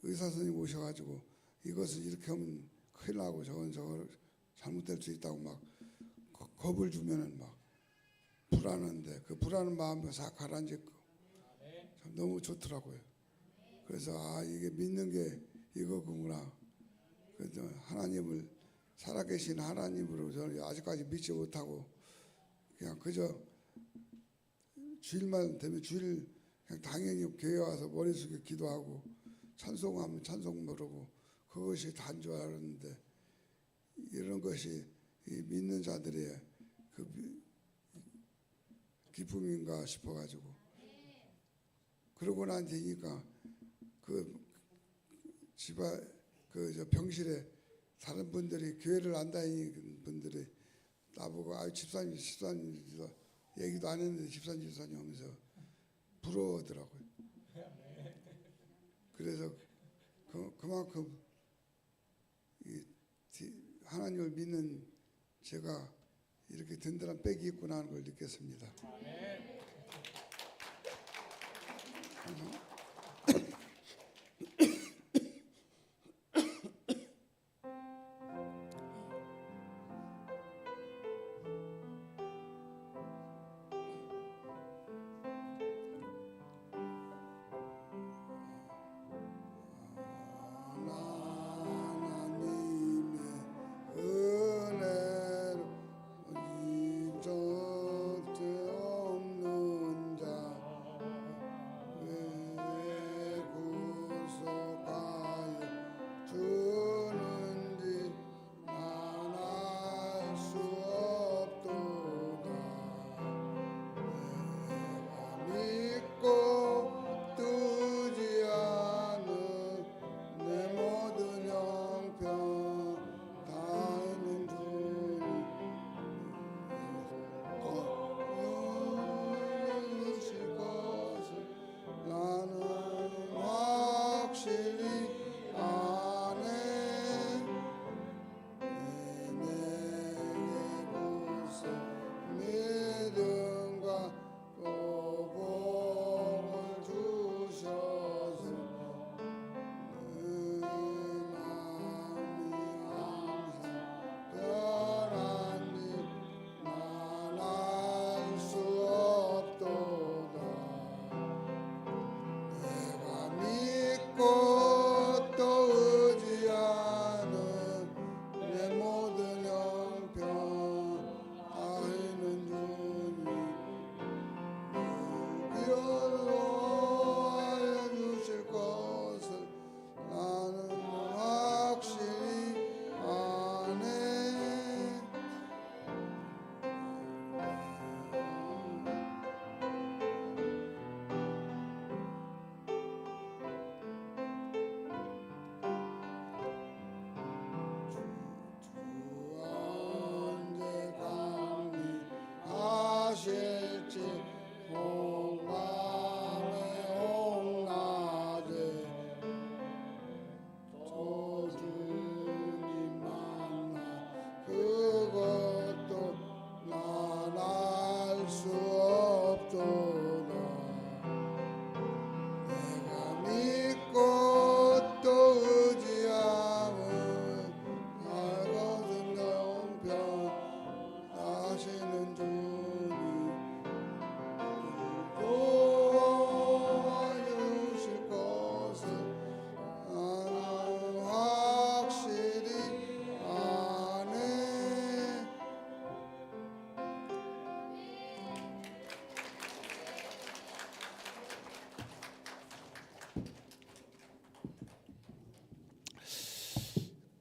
Speaker 3: 의사 선생님 오셔가지고 이것을 이렇게 하면 큰일 나고 저걸 잘못될 수 있다고 막 겁을 주면은 막 불안한데 그 불안한 마음이 싹 가라앉고 참 너무 좋더라고요. 그래서 이게 믿는 게 이거구나. 그래서 하나님을 살아계신 하나님으로 저는 아직까지 믿지 못하고 그냥 그저 주일만 되면 주일 그냥 당연히 교회 와서 머리 숙여 기도하고 찬송하면 찬송 부르고 그것이 다인 줄 알았는데 이런 것이 이 믿는 자들의 그 기쁨인가 싶어가지고 그러고 난 뒤니까 그 집안 저 병실에 다른 분들이 교회를 안 다니는 분들이 나보고 집사님 얘기도 안 했는데 집사님 하면서 부러워하더라고요. 그래서 그만큼 하나님을 믿는 제가 이렇게 든든한 백이 있구나 하는 걸 느꼈습니다.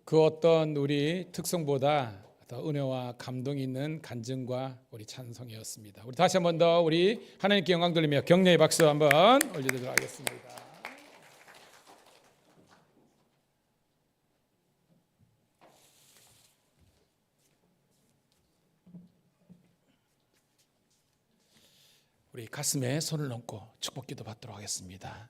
Speaker 1: 그 어떤 우리 특성보다 더 은혜와 감동이 있는 간증과 우리 찬송이었습니다. 우리 다시 한 번 더 우리 하나님께 영광 돌리며 격려의 박수 한번 올려드리도록 하겠습니다. 우리 가슴에 손을 얹고 축복기도 받도록 하겠습니다.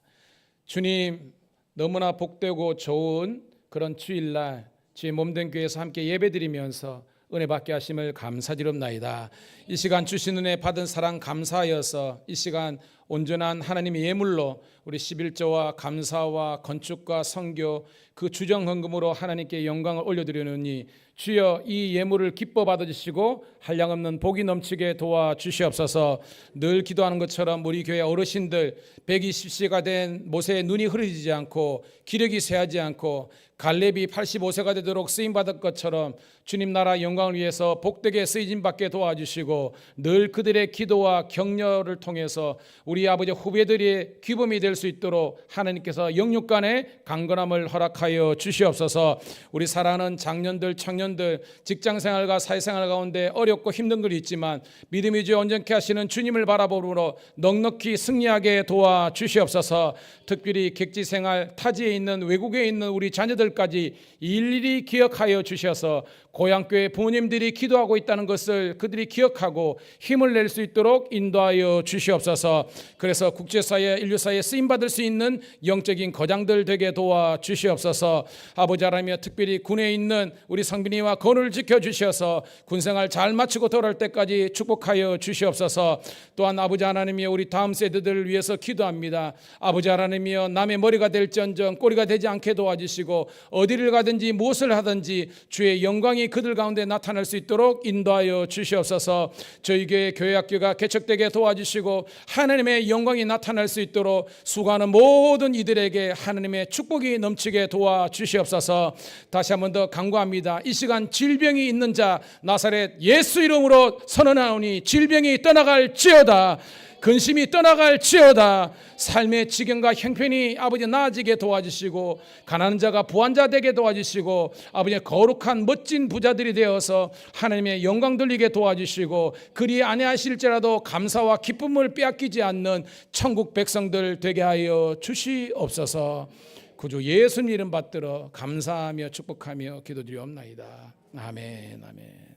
Speaker 1: 주님, 너무나 복되고 좋은 그런 주일날 주의 몸된 교회에서 함께 예배드리면서 은혜 받게 하심을 감사드립나이다. 이 시간 주신 은혜 받은 사랑 감사하여서 이 시간 온전한 하나님의 예물로 우리 11조와 감사와 건축과 선교 그 주정 헌금으로 하나님께 영광을 올려드리노니 주여 이 예물을 기뻐 받아주시고 한량없는 복이 넘치게 도와주시옵소서. 늘 기도하는 것처럼 우리 교회 어르신들 120세가 된 모세의 눈이 흐려지지 않고 기력이 쇠하지 않고 갈렙이 85세가 되도록 쓰임받을 것처럼 주님 나라 영광을 위해서 복되게 쓰임받게 도와주시고 늘 그들의 기도와 격려를 통해서 우리 아버지 후배들의 기범이 될 수 있도록 하나님께서 영육간의 강건함을 허락하여 주시옵소서. 우리 사랑하는 장년들 청년들 직장생활과 사회생활 가운데 어렵고 힘든 걸 있지만 믿음이 주 온전케 하시는 주님을 바라보므로 넉넉히 승리하게 도와주시옵소서. 특별히 객지생활 타지에 있는 외국에 있는 우리 자녀들까지 일일이 기억하여 주셔서 고향교회 부모님들이 기도하고 있다는 것을 그들이 기억하고 힘을 낼 수 있도록 인도하여 주시옵소서. 그래서 국제사회 인류사회에 쓰임받을 수 있는 영적인 거장들 되게 도와주시옵소서. 아버지 하나님 특별히 군에 있는 우리 성빈이와 건우를 지켜주셔서 군생활 잘 마치고 돌아올 때까지 축복하여 주시옵소서. 또한 아버지 하나님이여 우리 다음 세대들을 위해서 기도합니다. 아버지 하나님이여 남의 머리가 될지언정 꼬리가 되지 않게 도와주시고 어디를 가든지 무엇을 하든지 주의 영광이 그들 가운데 나타날 수 있도록 인도하여 주시옵소서. 저희 교회 학교가 개척되게 도와주시고 하나님의 영광이 나타날 수 있도록 수고하는 모든 이들에게 하나님의 축복이 넘치게 도와주시옵소서. 다시 한 번 더 간구합니다. 이 시간 질병이 있는 자 나사렛 예수 이름으로 선언하오니 질병이 떠나갈지어다. 근심이 떠나갈지어다. 삶의 지경과 형편이 아버지 나아지게 도와주시고 가난한 자가 부한자 되게 도와주시고 아버지의 거룩한 멋진 부자들이 되어서 하나님의 영광 돌리게 도와주시고 그리 아니하실지라도 감사와 기쁨을 빼앗기지 않는 천국 백성들 되게 하여 주시옵소서. 구주 예수님 이름 받들어 감사하며 축복하며 기도드리옵나이다. 아멘. 아멘.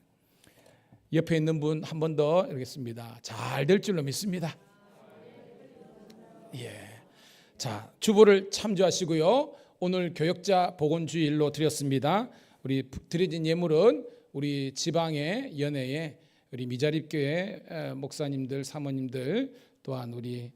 Speaker 1: 옆에 있는 분 한 번 더 이러겠습니다. 잘 될 줄로 믿습니다. 예. 자, 주보를 참조하시고요. 오늘 교역자 복원주일로 드렸습니다. 우리 드려진 예물은 우리 지방의 연회에 우리 미자립교회 목사님들, 사모님들 또한 우리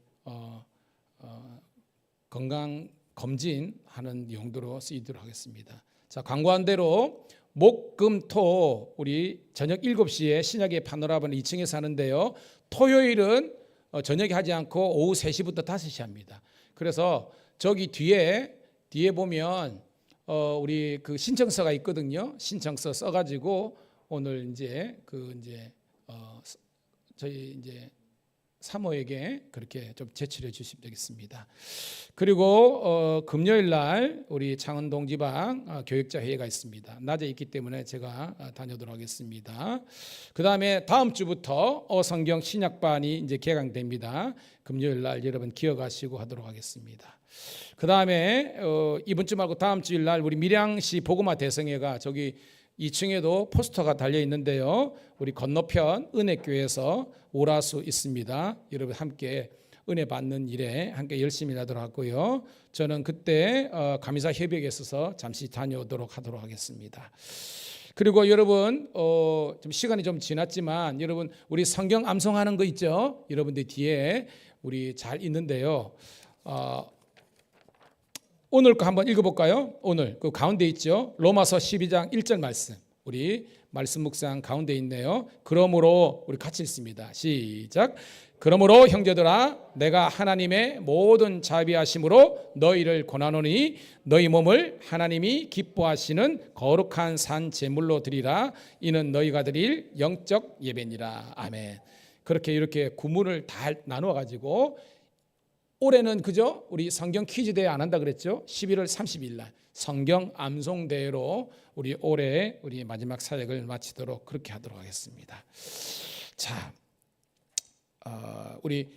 Speaker 1: 건강 검진하는 용도로 쓰이도록 하겠습니다. 자, 광고한 대로 목, 금, 토 우리 저녁 7시에 신약의 파노라마는 2층에서 하는데요. 토요일은 저녁에 하지 않고 오후 3시부터 5시 합니다. 그래서 저기 뒤에 보면 우리 그 신청서가 있거든요. 신청서 써가지고 오늘 저희 이제 사모에게 그렇게 좀 제출해 주시면 되겠습니다. 그리고 금요일 날 우리 창원동 지방 교육자 회의가 있습니다. 낮에 있기 때문에 제가 다녀오도록 하겠습니다. 그 다음에 다음 주부터 어성경 신약반이 이제 개강됩니다. 금요일 날 여러분 기억하시고 하도록 하겠습니다. 그 다음에 이번 주 말고 다음 주일 날 우리 밀양시 복음화 대성회가 저기 2층에도 포스터가 달려 있는데요. 우리 건너편 은혜교회에서 오라수 있습니다. 여러분 함께 은혜 받는 일에 함께 열심히 하도록 하고요. 저는 그때 감리사 협약에 있어서 잠시 다녀오도록 하도록 하겠습니다. 그리고 여러분 좀 시간이 좀 지났지만 여러분 우리 성경 암송하는 거 있죠? 여러분들 뒤에 우리 잘 있는데요. 오늘 거 한번 읽어볼까요? 오늘 그 가운데 있죠. 로마서 12장 1절 말씀. 우리 말씀 묵상 가운데 있네요. 그러므로 우리 같이 읽습니다. 시작. 그러므로 형제들아 내가 하나님의 모든 자비하심으로 너희를 권하노니 너희 몸을 하나님이 기뻐하시는 거룩한 산 제물로 드리라. 이는 너희가 드릴 영적 예배니라. 아멘. 그렇게 이렇게 구문을 다 나누어 가지고 올해는 그죠? 우리 성경 퀴즈 대회 안 한다 그랬죠? 11월 30일 날 성경 암송 대회로 우리 올해 우리 마지막 사역을 마치도록 그렇게 하도록 하겠습니다. 자, 우리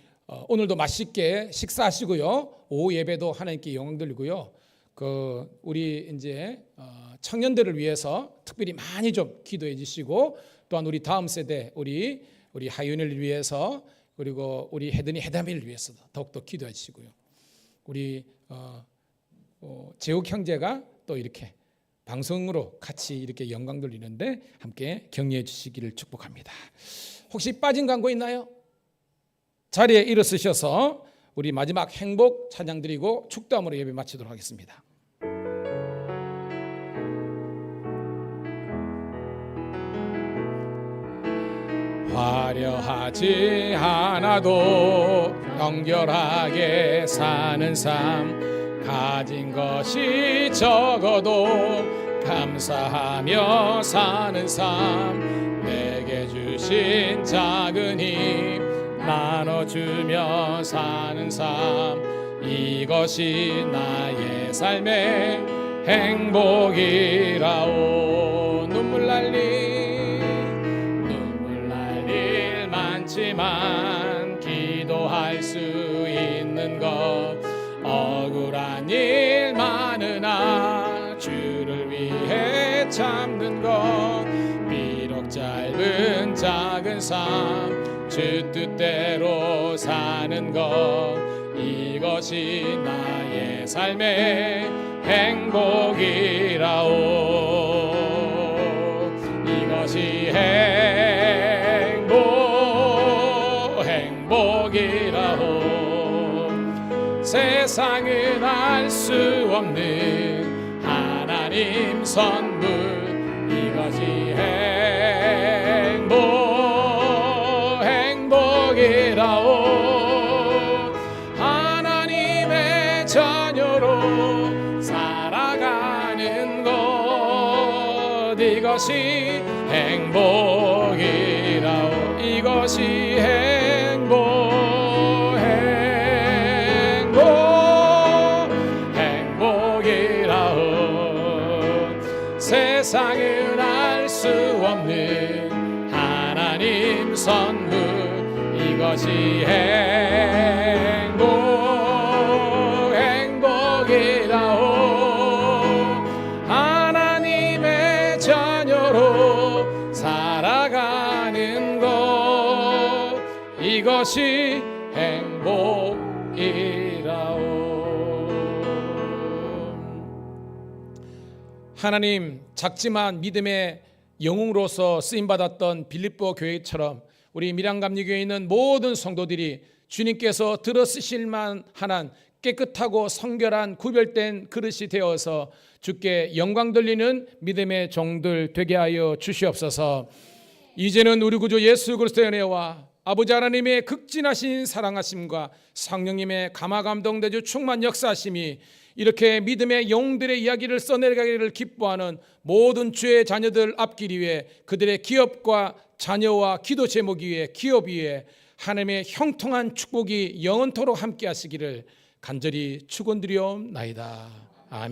Speaker 1: 오늘도 맛있게 식사하시고요. 오후 예배도 하나님께 영광 돌리고요. 그 우리 이제 청년들을 위해서 특별히 많이 좀 기도해 주시고 또한 우리 다음 세대 우리 하윤을 위해서 그리고 우리 해담이를 위해서도 더욱더 기도해 주시고요. 우리 재욱 형제가 또 이렇게 방송으로 같이 이렇게 영광 돌리는데 함께 격려해 주시기를 축복합니다. 혹시 빠진 광고 있나요? 자리에 일어서셔서 우리 마지막 행복 찬양 드리고 축도함으로 예배 마치도록 하겠습니다. 화려하지 않아도 정결하게 사는 삶, 가진 것이 적어도 감사하며 사는 삶, 내게 주신 작은 힘 나눠주며 사는 삶, 이것이 나의 삶의 행복이라오. 눈물 날 일 많지만 기도할 수 있는 것, 억울한 일 많으나 주를 위해 참는 것, 비록 짧은 작은 삶 주 뜻대로 사는 것, 이것이 나의 삶의 행복이라오. 이것이 행복이라오. 세상은 알 수 없는 하나님 선물, 이것이 행복이라오. 하나님의 자녀로 살아가는 것, 이것이 행복이라오. 이것이 행복이라오. 세상은 알 수 없는 하나님 선물, 이것이 행복이라오. 하나님의 자녀로 살아가는 것, 이것이 행복이라오. 하나님, 작지만 믿음의 영웅으로서 쓰임받았던 빌립보 교회처럼 우리 밀양감리교회에 있는 모든 성도들이 주님께서 들어 쓰실 만한 깨끗하고 성결한 구별된 그릇이 되어서 주께 영광 돌리는 믿음의 종들 되게 하여 주시옵소서. 이제는 우리 구주 예수 그리스도의 은혜와 아버지 하나님의 극진하신 사랑하심과 성령님의 감화감동되주 충만 역사하심이 이렇게 믿음의 영웅들의 이야기를 써내려가기를 기뻐하는 모든 주의 자녀들 앞길 위에, 그들의 기업과 자녀와 기도 제목 위에, 기업 위에 하나님의 형통한 축복이 영원토록 함께 하시기를 간절히 축원드리옵나이다. 아멘.